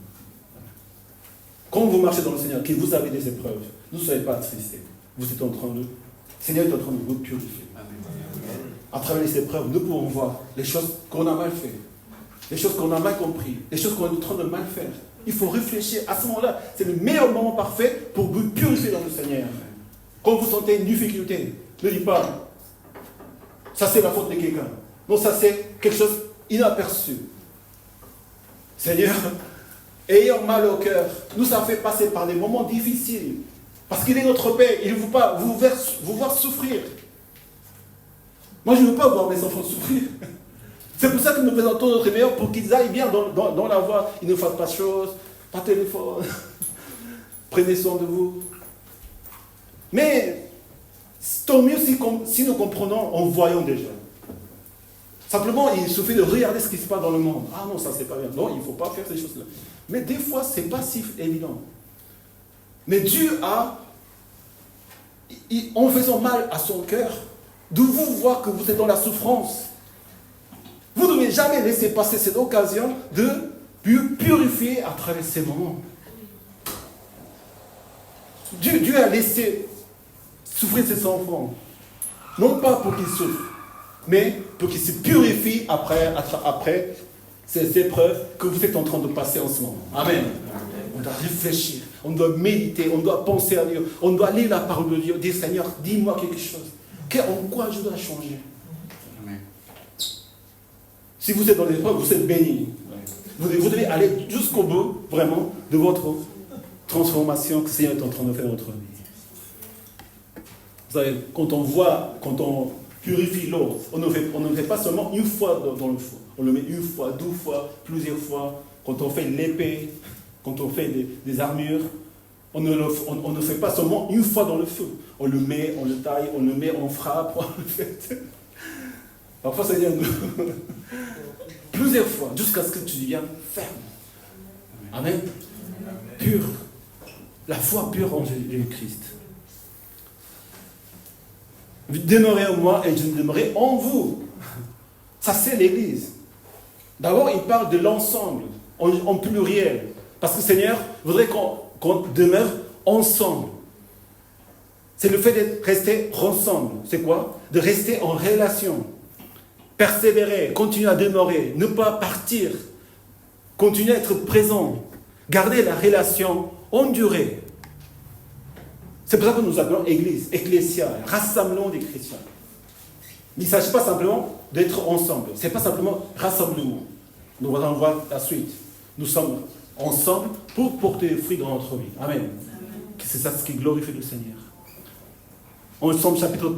Quand vous marchez dans le Seigneur, que vous avez des épreuves, ne soyez pas attristés. Vous êtes en train de... Le Seigneur est en train de vous purifier. À travers les épreuves, nous pouvons voir les choses qu'on a mal fait, les choses qu'on a mal compris, les choses qu'on est en train de mal faire. Il faut réfléchir. À ce moment-là, c'est le meilleur moment parfait pour vous purifier dans le Seigneur. Quand vous sentez une difficulté, ne dites pas, ça c'est la faute de quelqu'un. Non, ça c'est quelque chose inaperçu. Seigneur, ayant mal au cœur, nous a fait passer par des moments difficiles. Parce qu'il est notre Père, il ne veut pas vous voir souffrir. Moi, je ne veux pas voir mes enfants souffrir. C'est pour ça que nous présentons notre meilleur pour qu'ils aillent bien dans la voie. Ils ne fassent pas de choses, pas de téléphone. Prenez soin de vous. Mais tant mieux si nous comprenons en voyant déjà. Simplement, il suffit de regarder ce qui se passe dans le monde. Ah non, ça c'est pas bien. Non, il ne faut pas faire ces choses-là. Mais des fois, ce n'est pas si évident. Mais Dieu a, en faisant mal à son cœur, de vous voir que vous êtes dans la souffrance. Vous ne devez jamais laisser passer cette occasion de purifier à travers ces moments. Dieu a laissé souffrir ses enfants. Non pas pour qu'ils souffrent, mais pour qu'ils se purifient après ces épreuves que vous êtes en train de passer en ce moment. Amen. On doit réfléchir, on doit méditer, on doit penser à Dieu, on doit lire la parole de Dieu, dire Seigneur, dis-moi quelque chose. En quoi je dois changer? Amen. Si vous êtes dans l'épreuve, vous êtes bénis. Vous devez aller jusqu'au bout, vraiment, de votre transformation que le Seigneur est en train de faire dans votre vie. Vous savez, quand on purifie l'eau, on ne fait pas seulement une fois dans le feu. On le met une fois, 2 fois, plusieurs fois. Quand on fait l'épée, quand on fait des armures, on ne fait pas seulement une fois dans le feu. On le met, on le taille, on le met, on frappe, on le fait. Parfois, ça vient plusieurs fois, jusqu'à ce que tu deviennes ferme. Amen. Pur. La foi pure en Jésus-Christ. Demeurez en moi et je demeurerai en vous. Ça, c'est l'Église. D'abord, il parle de l'ensemble, en pluriel. Parce que le Seigneur voudrait qu'on demeure ensemble. C'est le fait de rester ensemble. C'est quoi? De rester en relation. Persévérer, continuer à demeurer, ne pas partir. Continuer à être présent. Garder la relation en durée. C'est pour ça que nous appelons Église, Ecclésia, rassemblons des chrétiens. Il ne s'agit pas simplement d'être ensemble. Ce n'est pas simplement rassemblement. Nous allons voir la suite. Nous sommes ensemble pour porter des fruits dans notre vie. Amen. C'est ça ce qui glorifie le Seigneur. En Somme chapitre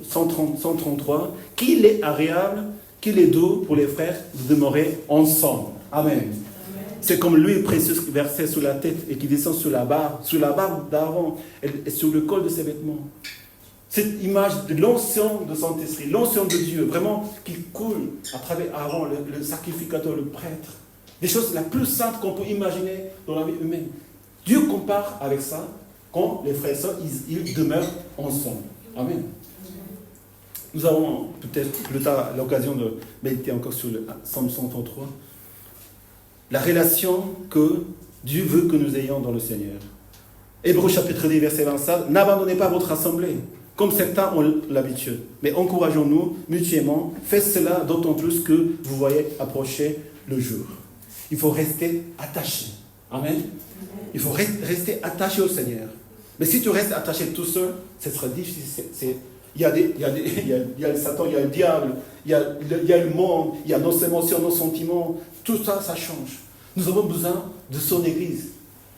133, qu'il est agréable, qu'il est doux pour les frères de demeurer ensemble. Amen. C'est comme l'huile précieuse versée sur la tête et qui descend sur la barbe d'Aaron et sur le col de ses vêtements. Cette image de l'onction de Saint-Esprit, l'onction de Dieu, vraiment qui coule à travers Aaron, le sacrificateur, le prêtre. Des choses les plus saintes qu'on peut imaginer dans la vie humaine. Dieu compare avec ça quand les frères et sœurs, ils demeurent ensemble. Amen. Nous avons peut-être plus tard l'occasion de méditer encore sur le Psaume 133. La relation que Dieu veut que nous ayons dans le Seigneur. Hébreux chapitre 10, verset 25. N'abandonnez pas votre assemblée, comme certains ont l'habitude, mais encourageons-nous mutuellement. Faites cela d'autant plus que vous voyez approcher le jour. Il faut rester attaché. Amen. Il faut rester attaché au Seigneur. Mais si tu restes attaché tout seul, ce sera difficile. Il y a le Satan, il y a le diable, il y a le monde, il y a nos émotions, nos sentiments. Tout ça, ça change. Nous avons besoin de son Église,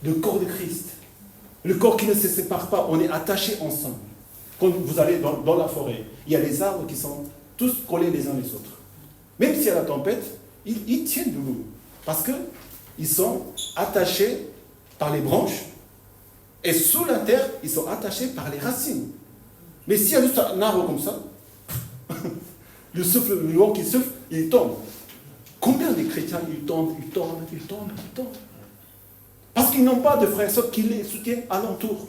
le corps de Christ. Le corps qui ne se sépare pas, on est attachés ensemble. Quand vous allez dans la forêt, il y a les arbres qui sont tous collés les uns les autres. Même s'il y a la tempête, ils tiennent debout. Parce qu'ils sont attachés par les branches et sous la terre, ils sont attachés par les racines. Mais s'il y a juste un arbre comme ça, le vent qui souffle, il tombe. Combien de chrétiens, ils tombent. Parce qu'ils n'ont pas de frères et sœurs qui les soutiennent alentour.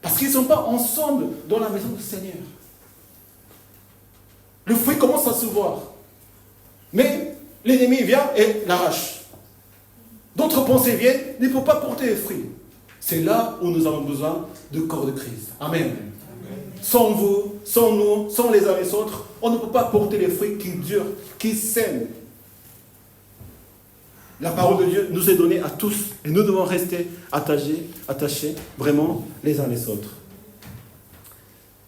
Parce qu'ils ne sont pas ensemble dans la maison du Seigneur. Le fruit commence à se voir. Mais l'ennemi vient et l'arrache. D'autres pensées viennent, il ne peut pas porter les fruits. C'est là où nous avons besoin du corps de Christ. Amen. Sans vous, sans nous, sans les uns les autres, on ne peut pas porter les fruits qui durent, qui sèment. La parole de Dieu nous est donnée à tous et nous devons rester attachés vraiment les uns les autres.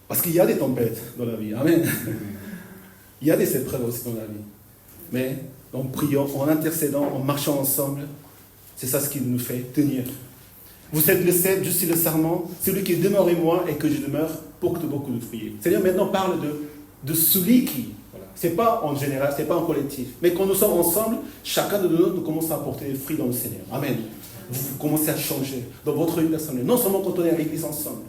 Parce qu'il y a des tempêtes dans la vie. Amen. Il y a des épreuves aussi dans la vie. Mais en priant, en intercédant, en marchant ensemble, c'est ça ce qui nous fait tenir. Vous êtes le cèpe, je suis le sarment, celui qui demeure en moi et que je demeure porte beaucoup de fruits. C'est-à-dire maintenant on parle de celui qui. Voilà. Ce n'est pas en général, ce n'est pas en collectif. Mais quand nous sommes ensemble, chacun de nous commence à apporter des fruits dans le Seigneur. Amen. Vous commencez à changer dans votre vie personnelle. Non seulement quand on est à l'église ensemble,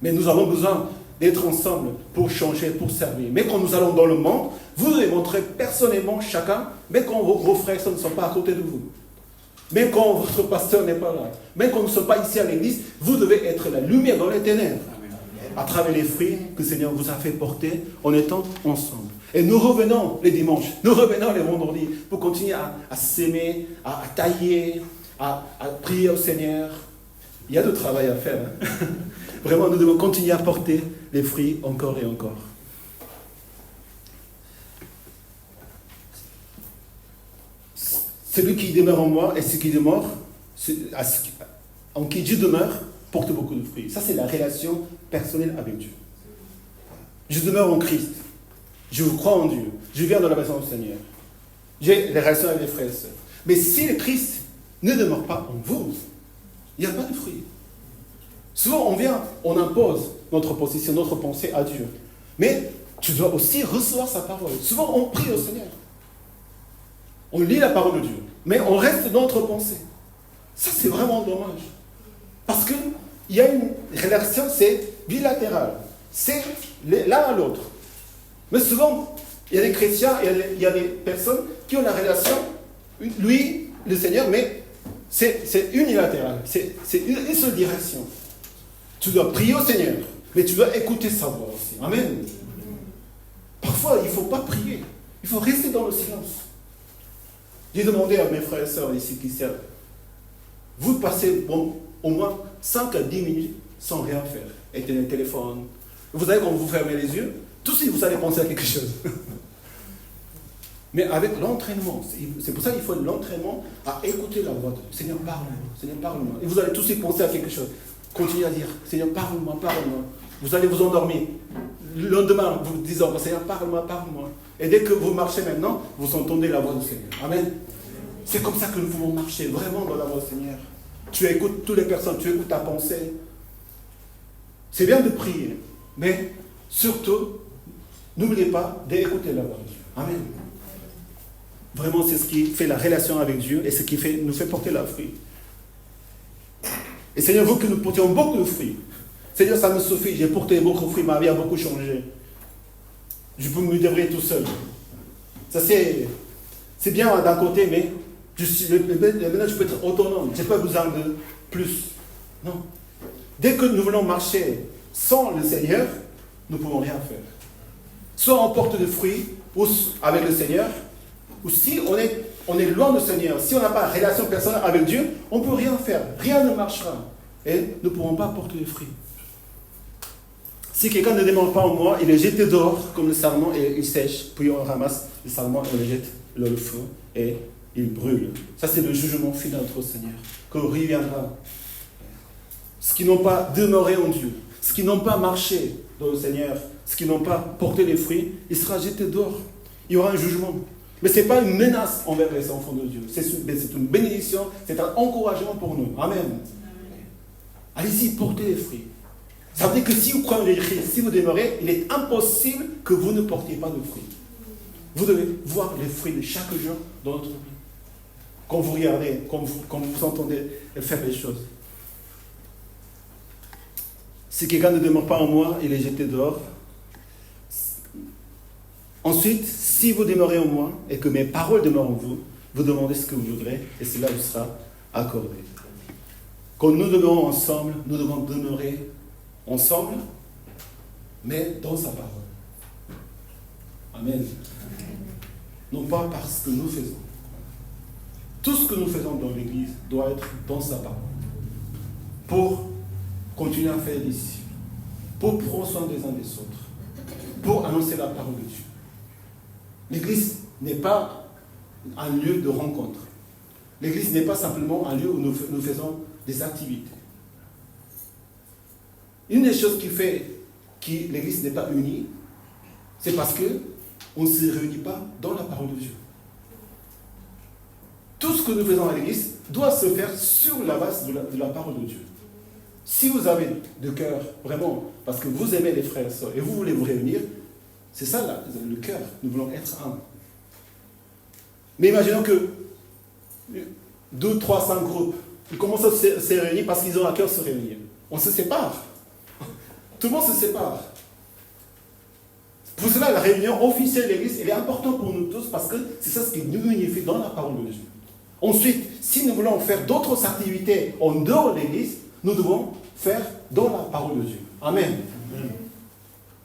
mais nous avons besoin d'être ensemble pour changer, pour servir. Mais quand nous allons dans le monde, vous devez montrer personnellement chacun, mais quand vos frères et sœurs ne sont pas à côté de vous. Même quand votre pasteur n'est pas là, même quand nous ne sommes pas ici à l'église, vous devez être la lumière dans les ténèbres. À travers les fruits que le Seigneur vous a fait porter en étant ensemble. Et nous revenons les dimanches, nous revenons les vendredis pour continuer à s'aimer, à tailler, à prier au Seigneur. Il y a du travail à faire. Hein? Vraiment, nous devons continuer à porter les fruits encore et encore. Celui qui demeure en moi et ce qui demeure, en qui Dieu demeure, porte beaucoup de fruits. Ça, c'est la relation personnelle avec Dieu. Je demeure en Christ. Je crois en Dieu. Je viens dans la maison du Seigneur. J'ai des relations avec les frères et sœurs. Mais si le Christ ne demeure pas en vous, il n'y a pas de fruits. Souvent, on impose notre position, notre pensée à Dieu. Mais tu dois aussi recevoir sa parole. Souvent, on prie au Seigneur. On lit la parole de Dieu. Mais on reste dans notre pensée. Ça, c'est vraiment dommage. Parce qu'il y a une relation, c'est bilatéral. C'est l'un à l'autre. Mais souvent, il y a des chrétiens, il y a des personnes qui ont la relation, lui, le Seigneur, mais c'est unilatéral. C'est une seule direction. Tu dois prier au Seigneur, mais tu dois écouter sa voix aussi. Amen. Parfois, il ne faut pas prier. Il faut rester dans le silence. J'ai demandé à mes frères et sœurs ici qui servent, vous passez au moins 5 à 10 minutes sans rien faire. Éteindre le téléphone. Vous savez, quand vous fermez les yeux, tout de suite vous allez penser à quelque chose. Mais avec l'entraînement, c'est pour ça qu'il faut l'entraînement à écouter la voix de Dieu. Seigneur, parle-moi, Seigneur, parle-moi. Et vous allez tout de suite penser à quelque chose. Continuez à dire, Seigneur, parle-moi, parle-moi. Vous allez vous endormir. Le lendemain, vous dites, Seigneur, parle-moi, parle-moi. Et dès que vous marchez maintenant, vous entendez la voix du Seigneur. Amen. C'est comme ça que nous pouvons marcher vraiment dans la voix du Seigneur. Tu écoutes toutes les personnes, tu écoutes ta pensée. C'est bien de prier, mais surtout, n'oubliez pas d'écouter la voix de Dieu. Amen. Vraiment, c'est ce qui fait la relation avec Dieu et ce qui nous fait porter la fruit. Et Seigneur veut que nous portions beaucoup de fruits. Seigneur, ça me suffit, j'ai porté beaucoup de fruits, ma vie a beaucoup changé. Je peux me débrouiller tout seul. Ça c'est bien d'un côté, mais maintenant je peux être autonome. Je n'ai pas besoin de plus. Non. Dès que nous voulons marcher sans le Seigneur, nous ne pouvons rien faire. Soit on porte des fruits avec le Seigneur, ou si on est loin du Seigneur, si on n'a pas de relation personnelle avec Dieu, on ne peut rien faire. Rien ne marchera. Et nous ne pourrons pas porter des fruits. Si quelqu'un ne demande pas en moi, il est jeté dehors comme le sarment et il sèche, puis on ramasse le sarment et on le jette dans le feu et il brûle. Ça, c'est le jugement final de notre Seigneur, qu'on reviendra. Ceux qui n'ont pas demeuré en Dieu, ceux qui n'ont pas marché dans le Seigneur, ceux qui n'ont pas porté les fruits, il sera jeté dehors. Il y aura un jugement. Mais ce n'est pas une menace envers les enfants de Dieu. C'est une bénédiction, c'est un encouragement pour nous. Amen. Allez-y, portez les fruits. Ça veut dire que si vous croyez en Christ, si vous demeurez, il est impossible que vous ne portiez pas de fruits. Vous devez voir les fruits de chaque jour dans notre vie. Quand vous regardez, quand vous entendez faire les choses. Si quelqu'un ne demeure pas en moi, il est jeté dehors. Ensuite, si vous demeurez en moi et que mes paroles demeurent en vous, vous demandez ce que vous voudrez et cela vous sera accordé. Quand nous demeurons ensemble, nous devons demeurer ensemble, mais dans sa parole. Amen. Non pas parce que nous faisons. Tout ce que nous faisons dans l'Église doit être dans sa parole. Pour continuer à faire des disciples, pour prendre soin des uns des autres, pour annoncer la parole de Dieu. L'Église n'est pas un lieu de rencontre. L'Église n'est pas simplement un lieu où nous faisons des activités. Une des choses qui fait que l'Église n'est pas unie, c'est parce qu'on ne se réunit pas dans la parole de Dieu. Tout ce que nous faisons à l'Église doit se faire sur la base de la parole de Dieu. Si vous avez de cœur, vraiment, parce que vous aimez les frères et sœurs et vous voulez vous réunir, c'est ça le cœur. Nous voulons être un. Mais imaginons que 2, 3, 5 groupes, ils commencent à se réunir parce qu'ils ont à cœur de se réunir. On se sépare. Tout le monde se sépare. Pour cela, la réunion officielle de l'Église, elle est importante pour nous tous parce que c'est ça ce qui nous unifie dans la parole de Dieu. Ensuite, si nous voulons faire d'autres activités en dehors de l'Église, nous devons faire dans la parole de Dieu. Amen. Amen.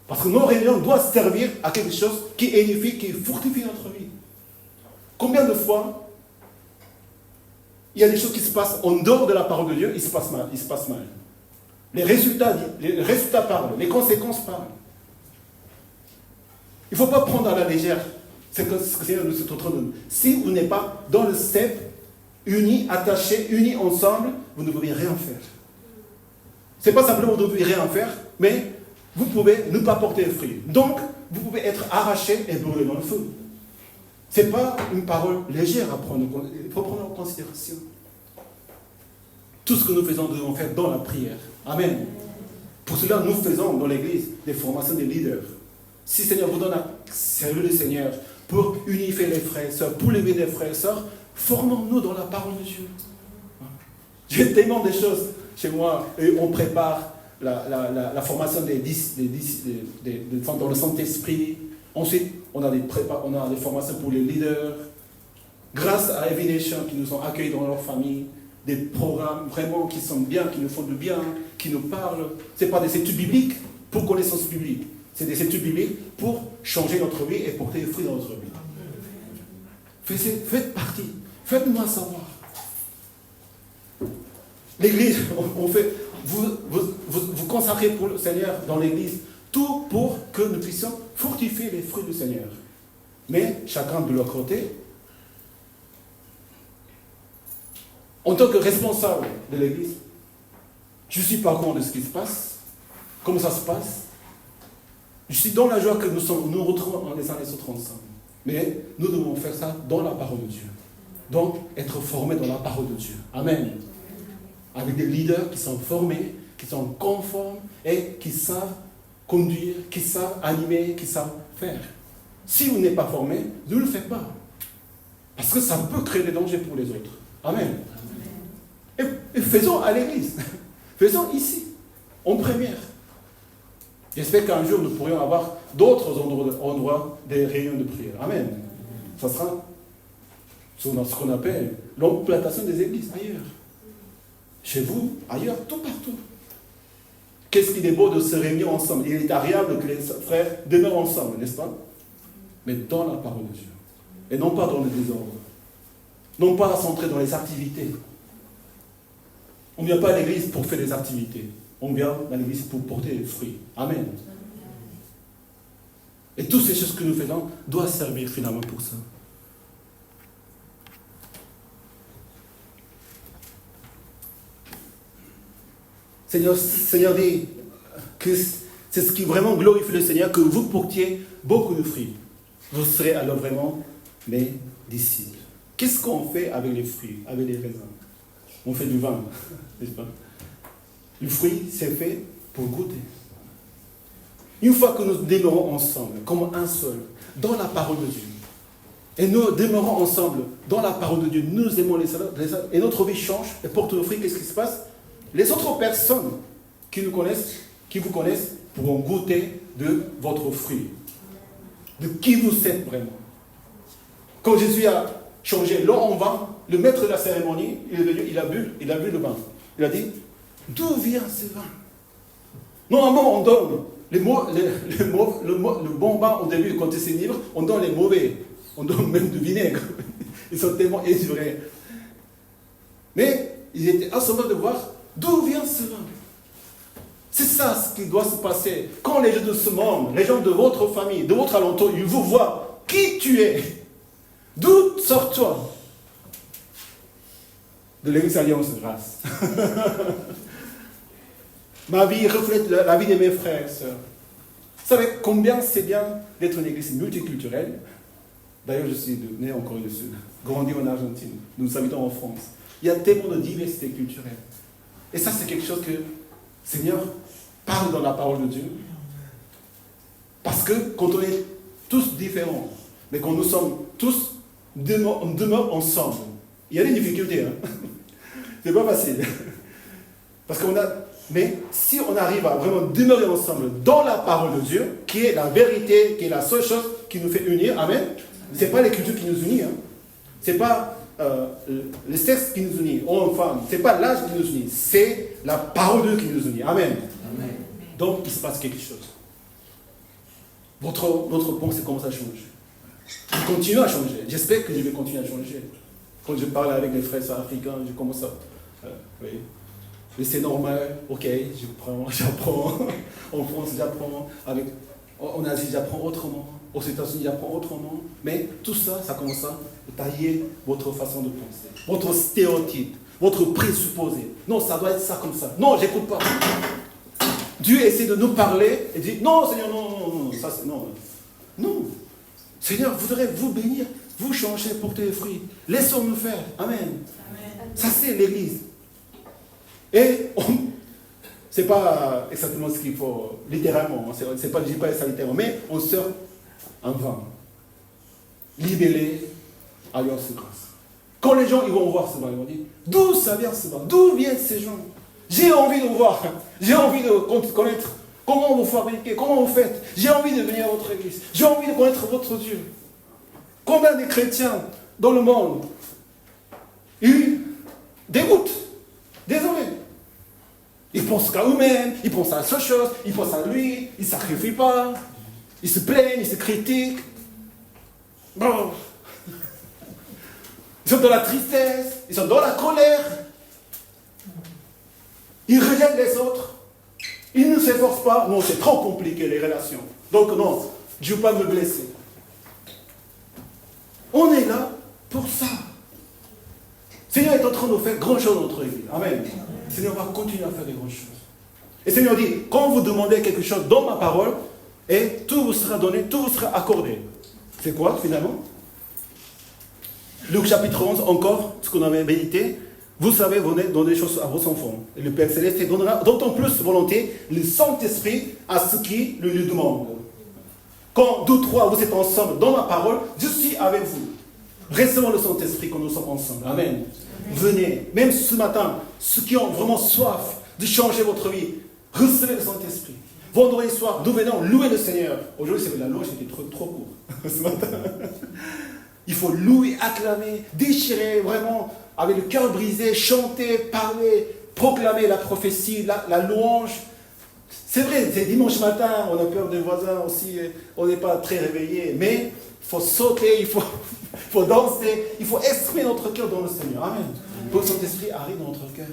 Parce que nos réunions doivent servir à quelque chose qui édifie, qui fortifie notre vie. Combien de fois il y a des choses qui se passent en dehors de la parole de Dieu, il se passe mal. Les résultats parlent, les conséquences parlent. Il ne faut pas prendre à la légère ce que le Seigneur nous est en train de dire. Si vous n'êtes pas dans le step, unis, attachés, unis ensemble, vous ne pouvez rien faire. Ce n'est pas simplement que vous ne pouvez rien faire, mais vous pouvez ne pas porter le fruit. Donc, vous pouvez être arraché et brûlé dans le feu. Ce n'est pas une parole légère à prendre. Il faut prendre en considération. Tout ce que nous faisons, nous devons faire dans la prière. Amen. Pour cela, nous faisons dans l'Église des formations des leaders. Si le Seigneur vous donne à servir le Seigneur pour unifier les frères et sœurs, pour lever les frères et sœurs, formons-nous dans la parole de Dieu. J'ai tellement de choses chez moi. Et on prépare la formation des femmes dans le Saint-Esprit. Ensuite, on a des formations pour les leaders. Grâce à Heavy Nation qui nous ont accueillis dans leur famille, des programmes vraiment qui sont bien, qui nous font du bien, qui nous parlent. Ce n'est pas des études bibliques pour connaissance biblique. C'est des études bibliques pour changer notre vie et porter des fruits dans notre vie. Faites partie. Faites-moi savoir. L'Église, vous consacrez pour le Seigneur dans l'Église tout pour que nous puissions fortifier les fruits du Seigneur. Mais chacun de leur côté, en tant que responsable de l'Église, je ne suis pas au courant de ce qui se passe, comment ça se passe. Je suis dans la joie que nous retrouvons les uns les autres ensemble. Mais nous devons faire ça dans la parole de Dieu. Donc, être formés dans la parole de Dieu. Amen. Avec des leaders qui sont formés, qui sont conformes et qui savent conduire, qui savent animer, qui savent faire. Si vous n'êtes pas formé, ne le faites pas. Parce que ça peut créer des dangers pour les autres. Amen. Et faisons à l'Église. Faisons ici, en première. J'espère qu'un jour, nous pourrions avoir d'autres endroits des réunions de prière. Amen. Ça sera ce qu'on appelle l'implantation des églises ailleurs. Chez vous, ailleurs, tout partout. Qu'est-ce qu'il est beau de se réunir ensemble. Il est agréable que les frères demeurent ensemble, n'est-ce pas? Mais dans la parole de Dieu. Et non pas dans le désordre. Non pas à s'entrer dans les activités. On ne vient pas à l'église pour faire des activités. On vient à l'église pour porter des fruits. Amen. Et toutes ces choses que nous faisons doivent servir finalement pour ça. Seigneur dit que c'est ce qui vraiment glorifie le Seigneur, que vous portiez beaucoup de fruits. Vous serez alors vraiment mes disciples. Qu'est-ce qu'on fait avec les fruits, avec les raisins? On fait du vin, n'est-ce pas? Le fruit, c'est fait pour goûter. Une fois que nous demeurons ensemble, comme un seul, dans la parole de Dieu, et nous demeurons ensemble dans la parole de Dieu, nous aimons les autres, et notre vie change, et porte nos fruits, qu'est-ce qui se passe? Les autres personnes qui nous connaissent, qui vous connaissent pourront goûter de votre fruit, de qui vous êtes vraiment. Quand Jésus a changé l'eau en vin, le maître de la cérémonie, il est venu, il a bu le vin. Il a dit, d'où vient ce vin? Normalement, on donne le bon vin au début, quand c'est libre, on donne les mauvais. On donne même du vinaigre. Ils sont tellement ésurés. Mais ils étaient assommés de voir d'où vient ce vin. C'est ça ce qui doit se passer. Quand les gens de ce monde, les gens de votre famille, de votre alentour, ils vous voient qui tu es. D'où sors-tu? De l'Église Alliance Grâce. Ma vie reflète la vie de mes frères et sœurs. Vous savez combien c'est bien d'être une église multiculturelle. D'ailleurs, je suis né en Corée du Sud, grandi en Argentine, nous habitons en France. Il y a tellement de diversité culturelle. Et ça, c'est quelque chose que le Seigneur parle dans la parole de Dieu. Parce que quand on est tous différents, mais quand nous sommes tous, on demeure ensemble. Il y a des difficultés, hein. C'est pas facile. Parce qu'on a... Mais si on arrive à vraiment demeurer ensemble dans la parole de Dieu, qui est la vérité, qui est la seule chose qui nous fait unir, amen. Ce n'est pas les cultures qui nous unissent, hein. Ce n'est pas le sexe qui nous unit, homme, femme, ce n'est pas l'âge qui nous unit, c'est la parole de Dieu qui nous unit, amen. Amen. Donc il se passe quelque chose. Notre pensée commence à changer. Il continue à changer. J'espère que je vais continuer à changer. Quand je parle avec les frères africains, je commence à... oui. Mais c'est normal, ok, j'apprends. En France, j'apprends. En Asie, j'apprends autrement. Aux États-Unis, j'apprends autrement. Mais tout ça, ça commence à tailler votre façon de penser, votre stéréotype, votre présupposé. Non, ça doit être ça comme ça. Non, j'écoute pas. Dieu essaie de nous parler et dit, non, Seigneur, non, ça c'est non. Non. Seigneur, voudrait vous bénir, vous changer, porter les fruits. Laissons-nous faire. Amen. Amen. Ça c'est l'Église. Et c'est pas exactement ce qu'il faut, littéralement, c'est pas, je dis pas ça littéralement, mais on sort en vin. Libellé, alliance de grâce. Quand les gens ils vont voir ce vin, ils vont dire, d'où ça vient ce vin? D'où viennent ces gens? J'ai envie de voir, j'ai envie de connaître comment vous fabriquez, comment vous faites. J'ai envie de venir à votre église, j'ai envie de connaître votre Dieu. Combien de chrétiens dans le monde, ils dégoûtent, désolé. Ils pensent qu'à eux-mêmes, ils pensent à la seule chose, ils pensent à lui, ils ne sacrifient pas, ils se plaignent, ils se critiquent. Bon. Ils sont dans la tristesse, ils sont dans la colère. Ils rejettent les autres. Ils ne s'efforcent pas. Non, c'est trop compliqué les relations. Donc non, je ne veux pas me blesser. On est là pour ça. Le Seigneur est en train de faire grand chose dans notre église. Amen. Le Seigneur va continuer à faire des grandes choses. Et le Seigneur dit, quand vous demandez quelque chose dans ma parole, et tout vous sera donné, tout vous sera accordé. C'est quoi finalement? Luc chapitre 11, encore, ce qu'on avait médité. Vous savez, vous donnez des choses à vos enfants. Et le Père Céleste donnera d'autant plus volonté le Saint-Esprit à ceux qui le lui demandent. Quand 2 ou 3 vous êtes ensemble dans ma parole, je suis avec vous. Recevons le Saint-Esprit quand nous sommes ensemble. Amen. Amen. Venez, même ce matin, ceux qui ont vraiment soif de changer votre vie, recevez le Saint-Esprit. Vendredi soir, nous venons louer le Seigneur. Aujourd'hui, c'est la louange était trop court ce matin. Il faut louer, acclamer, déchirer vraiment, avec le cœur brisé, chanter, parler, proclamer la prophétie, la louange. C'est vrai, c'est dimanche matin, on a peur des voisins aussi, on n'est pas très réveillé, mais il faut sauter, il faut danser, il faut exprimer notre cœur dans le Seigneur. Amen. Pour que Saint-Esprit arrive dans notre cœur.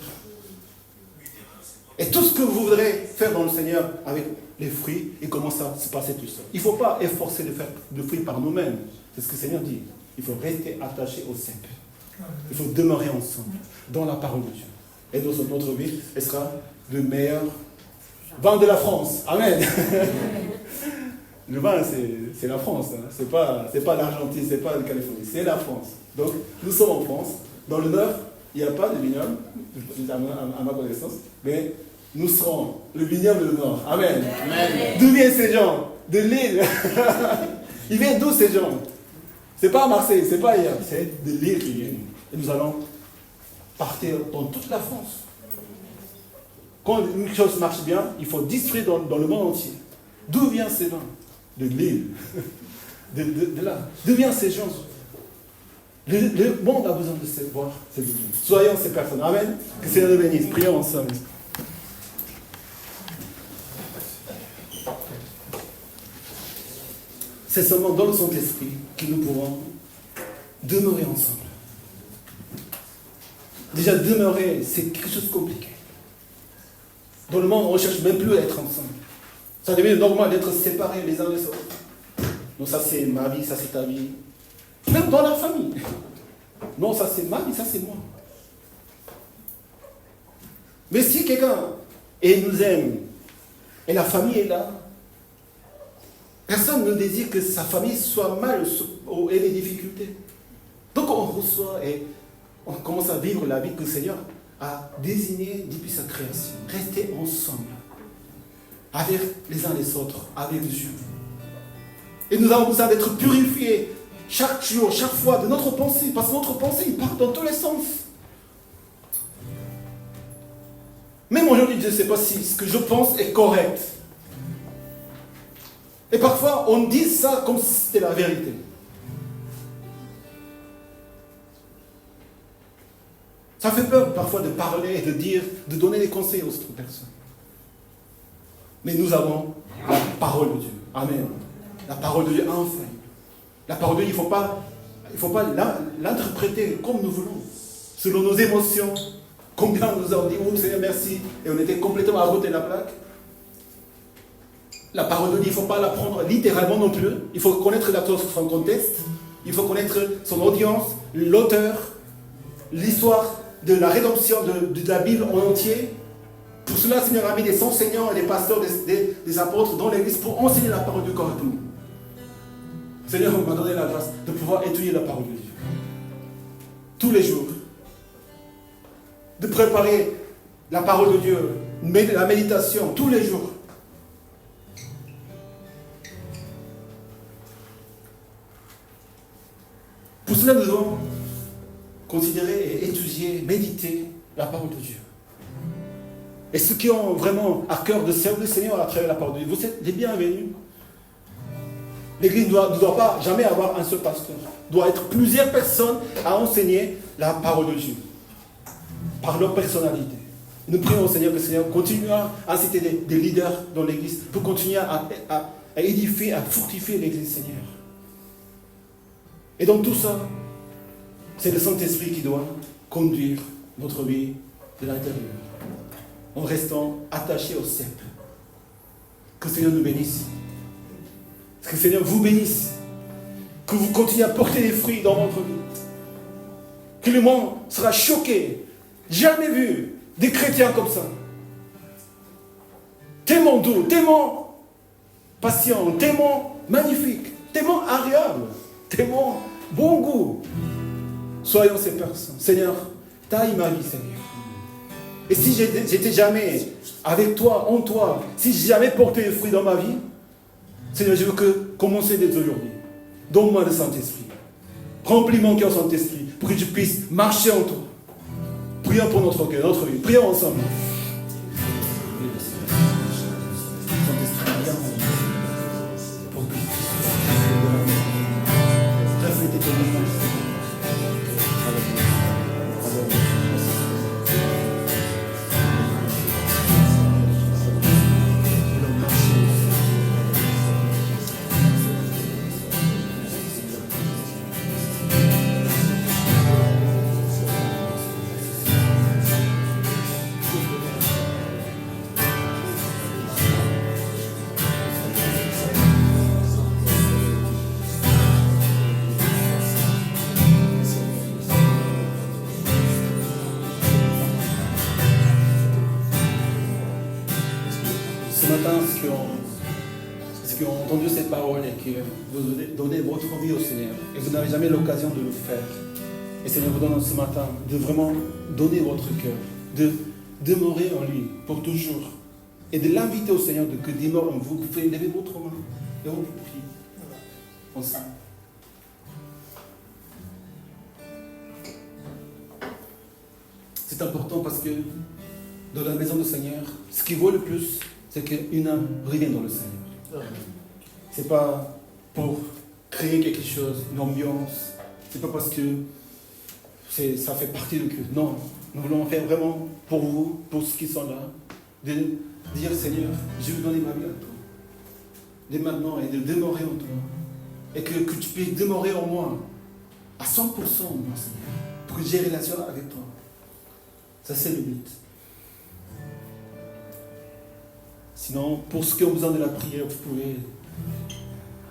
Et tout ce que vous voudrez faire dans le Seigneur avec les fruits, il commence à se passer tout seul. Il ne faut pas efforcer de faire de fruits par nous-mêmes. C'est ce que le Seigneur dit. Il faut rester attaché au cep. Il faut demeurer ensemble dans la parole de Dieu. Et dans notre vie, elle sera le meilleur vin de la France. Amen. Le vin, c'est la France. Hein. C'est pas l'Argentine, c'est pas la Californie. C'est la France. Donc, nous sommes en France. Dans le Nord, il n'y a pas de vignoble, à ma connaissance. Mais nous serons le vignoble du Nord. Amen. Amen. D'où viennent ces gens? De l'île. Ils viennent d'où ces gens? C'est pas à Marseille, c'est pas ailleurs. C'est de l'île qu'ils viennent. Et nous allons partir dans toute la France. quand une chose marche bien, il faut distribuer dans le monde entier. D'où vient ces vins? De l'île. De là. D'où viennent ces gens? Le monde a besoin de voir ces visions. Soyons ces personnes. Amen. Que c'est le bénisse. Prions ensemble. C'est seulement dans le Saint-Esprit que nous pourrons demeurer ensemble. Déjà, demeurer, c'est quelque chose de compliqué. Dans le monde, on ne cherche même plus à être ensemble. Ça devient normal d'être séparés les uns des autres. Donc ça c'est ma vie, ça c'est ta vie. Même dans la famille. Non, ça c'est ma vie, ça c'est moi. Mais si quelqu'un nous aime, et la famille est là, personne ne désire que sa famille soit mal et des difficultés. Donc on reçoit et on commence à vivre la vie que le Seigneur a désignée depuis sa création. Rester ensemble, avec les uns les autres, avec Dieu. Et nous avons besoin d'être purifiés chaque jour, chaque fois de notre pensée, parce que notre pensée, il part dans tous les sens. Même aujourd'hui, je ne sais pas si ce que je pense est correct. Et parfois, on dit ça comme si c'était la vérité. Ça fait peur parfois de parler et de dire, de donner des conseils aux autres personnes. Mais nous avons la parole de Dieu. Amen. La parole de Dieu enfin. La parole de Dieu, il ne faut pas l'interpréter comme nous voulons. Selon nos émotions. Combien nous avons dit, oh Seigneur, merci. Et on était complètement à côté de la plaque. La parole de Dieu, il ne faut pas la prendre littéralement non plus. Il faut connaître son contexte. Il faut connaître son audience, l'auteur, l'histoire de la rédemption de la Bible en entier. Pour cela, le Seigneur a mis des enseignants et des pasteurs, des apôtres dans l'église pour enseigner la parole de Dieu correctement. Le Seigneur m'a donné la grâce de pouvoir étudier la parole de Dieu. Tous les jours. De préparer la parole de Dieu, la méditation, tous les jours. Pour cela, nous devons considérer et étudier, méditer la parole de Dieu. Et ceux qui ont vraiment à cœur de servir le Seigneur à travers la parole de Dieu, vous êtes les bienvenus. L'Église ne doit pas jamais avoir un seul pasteur. Il doit être plusieurs personnes à enseigner la parole de Dieu. Par leur personnalité. Nous prions au Seigneur que le Seigneur continue à citer des leaders dans l'Église pour continuer à édifier, à fortifier l'Église, Seigneur. Et dans tout ça, c'est le Saint-Esprit qui doit conduire notre vie de l'intérieur. En restant attachés au cep. Que le Seigneur nous bénisse. Que le Seigneur vous bénisse. Que vous continuez à porter des fruits dans votre vie. Que le monde sera choqué. Jamais vu des chrétiens comme ça. Tellement doux, tellement patient, tellement magnifique, tellement agréable, tellement bon goût. Soyons ces personnes. Seigneur, taille ma vie, Seigneur. Et si j'étais jamais avec toi, en toi, si j'ai jamais porté les fruits dans ma vie, Seigneur, je veux commencer dès aujourd'hui. Donne-moi le Saint-Esprit. Remplis mon cœur, Saint-Esprit, pour que je puisse marcher en toi. Prions pour notre cœur, notre vie. Prions ensemble. Reflétez ton image. Ceux qui ont entendu ces paroles et que vous donnez votre vie au Seigneur et vous n'avez jamais l'occasion de le faire. Et Seigneur vous donne ce matin de vraiment donner votre cœur, de demeurer en lui pour toujours et de l'inviter au Seigneur de que demeure en vous. Vous pouvez lever votre main et on vous prie ensemble. C'est important parce que dans la maison du Seigneur, ce qui vaut le plus, c'est qu'une âme revienne dans le Seigneur. C'est pas pour créer quelque chose, une ambiance. C'est pas parce que ça fait partie du culte. Non, nous voulons faire vraiment pour vous, pour ceux qui sont là, de dire Seigneur, je veux donner ma vie à toi. Dès maintenant et de demeurer en toi. Et que tu puisses demeurer en moi à 100%, mon Seigneur, pour que j'ai relation avec toi. Ça, c'est le but. Sinon, pour ceux qui ont besoin de la prière, vous pouvez,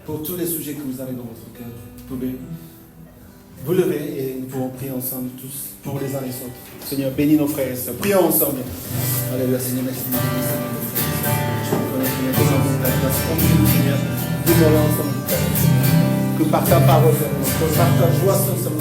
pour tous les sujets que vous avez dans votre cœur, vous pouvez vous lever et nous pouvons prier ensemble tous, pour les uns et les autres. Seigneur, bénis nos frères et sœurs. Prions ensemble. Alléluia, Seigneur, merci de nous bénir. Je vous connais, Seigneur, que nous avons la grâce. Comme nous, Seigneur, demeurons ensemble. Que par ta parole, que par ta joie, Seigneur,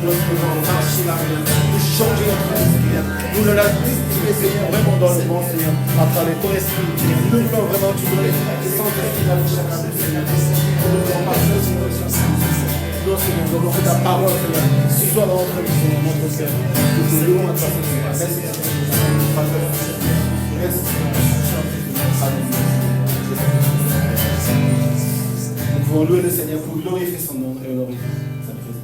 nous pouvons marcher la vie, nous changer notre vie, Seigneur. Nous ne la distribuer, Seigneur, vraiment dans le monde, Seigneur, à travers ton esprit. Nous voulons vraiment, tu donnes les Saint-Esprit dans le chacun de Seigneur. Nous voulons marcher, Seigneur. Non, Seigneur, nous voulons que ta parole, Seigneur, soit dans notre vie, Seigneur, notre cœur. Nous te louons à toi, Seigneur. Merci, Seigneur. Merci, Seigneur. Nous pouvons louer le Seigneur pour glorifier son nom et honorer sa présence.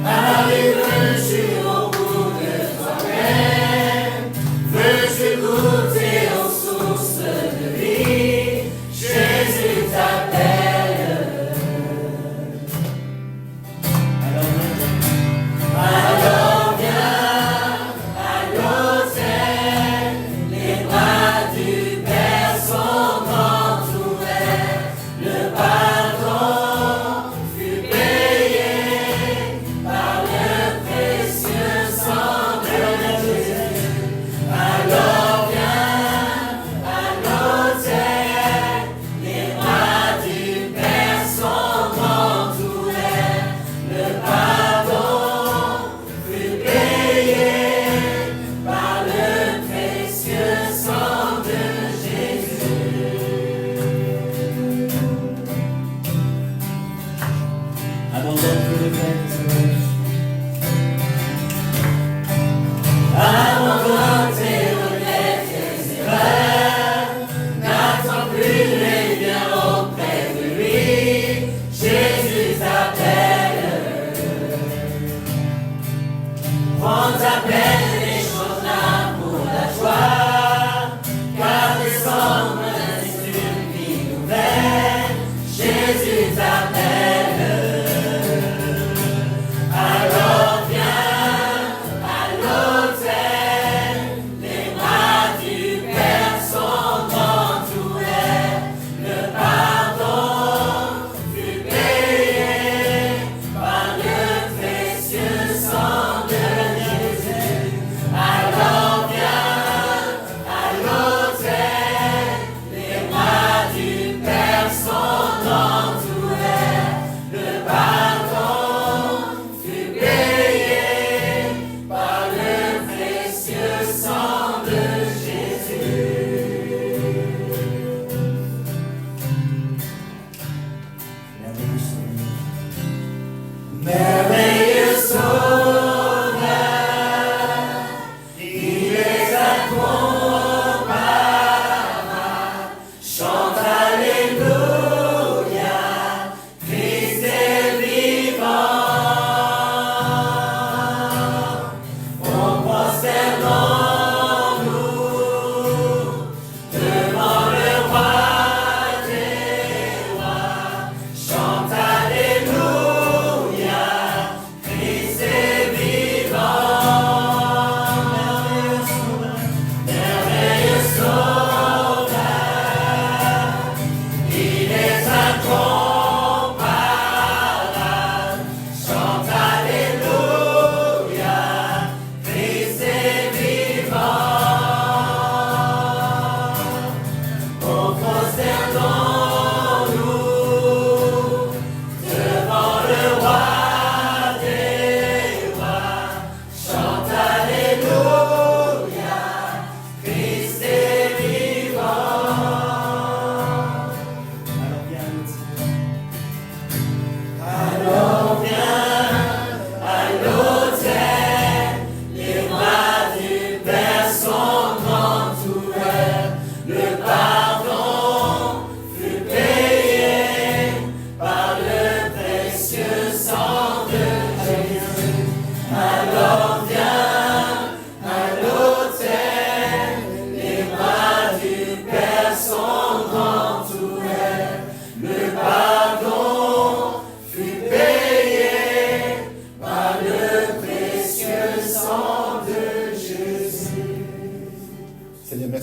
Alleluia.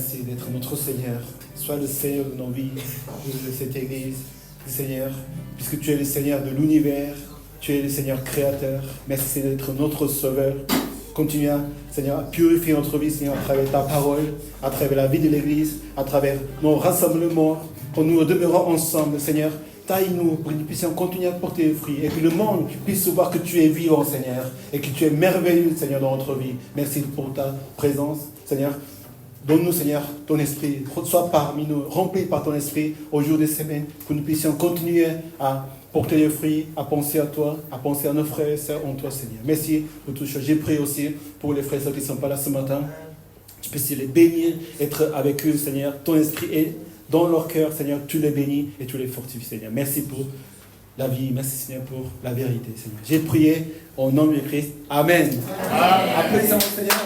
merci d'être notre Seigneur. Sois le Seigneur de nos vies, de cette Église, Seigneur, puisque tu es le Seigneur de l'univers, tu es le Seigneur créateur. Merci Seigneur d'être notre Sauveur. Continue, Seigneur, à purifier notre vie, Seigneur, à travers ta parole, à travers la vie de l'Église, à travers nos rassemblements, quand nous demeurons ensemble, Seigneur. Taille-nous pour que nous puissions continuer à porter des fruits et que le monde puisse voir que tu es vivant, Seigneur, et que tu es merveilleux, Seigneur, dans notre vie. Merci pour ta présence, Seigneur. Donne-nous, Seigneur, ton esprit. Sois parmi nous, rempli par ton esprit au jour des semaines, que nous puissions continuer à porter des fruits, à penser à toi, à penser à nos frères et sœurs en toi, Seigneur. Merci pour toutes choses. J'ai prié aussi pour les frères et sœurs qui ne sont pas là ce matin. Tu puisses les bénir, être avec eux, Seigneur. Ton esprit est dans leur cœur, Seigneur, tu les bénis et tu les fortifies, Seigneur. Merci pour la vie, merci, Seigneur, pour la vérité, Seigneur. J'ai prié au nom de Christ. Amen. Applaudissons, Seigneur.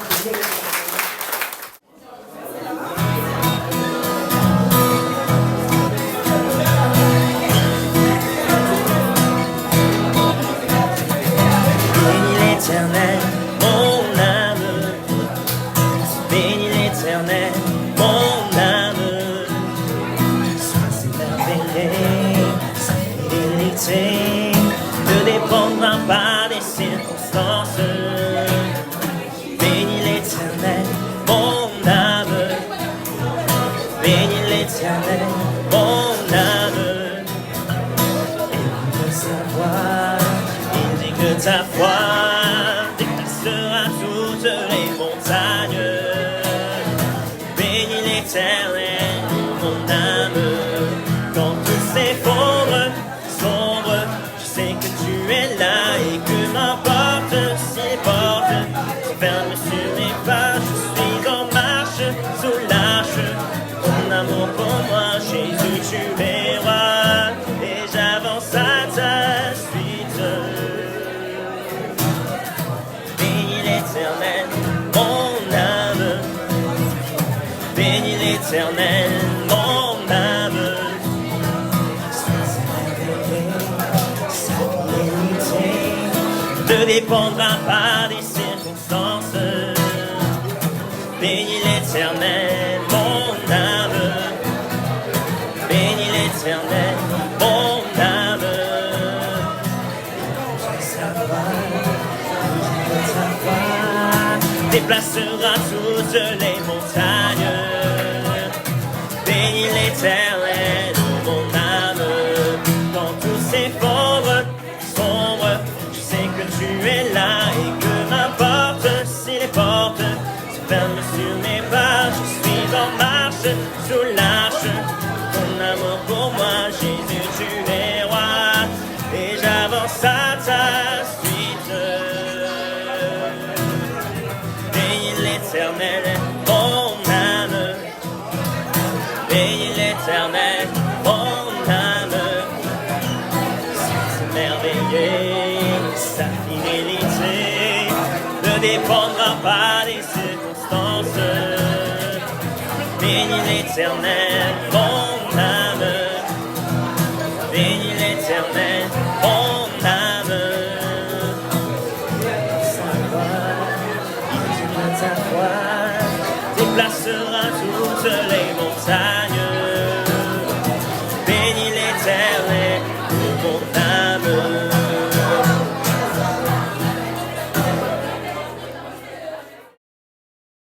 Bénis l'Éternel, mon âme. Bénis l'Éternel, mon âme. Sois émerveillé, sa fidélité ne dépendra pas des circonstances. Bénis l'Éternel, mon âme. Bénis l'Éternel, mon âme. Et savoir, il dit que ta foi dépassera toutes les montagnes. Bénis l'Éternel, mon âme. Quand tout s'effondre, sombre, je sais que tu es là et que m'importe si les portes se ferment sur mes pas. Je suis en marche sous l'arche. Ton amour pour moi, Jésus, tu es roi. Et j'avance à ta suite. Bénis l'Éternel, mon âme. Bénis l'Éternel, mon âme. Sois émerveillé, sa fidélité ne dépendra pas des circonstances. Bénis l'Éternel, mon âme. Bénis l'Éternel, mon âme. Sa voix déplacera toutes les montagnes. Bénis l'Éternel, mon âme. Quand tout s'effondre, sombre, je sais que tu es là et que m'importe si les portes se ferment sur mes pas. Je suis en marche sous l'arche. Ton amour pour moi, Jésus, tu es roi. Et j'avance à ta suite. Bénis l'Éternel, mon âme. Bénis l'Éternel, mon âme. Sois émerveillé, sa fidélité ne dépendra pas des circonstances. Bénis l'Éternel, mon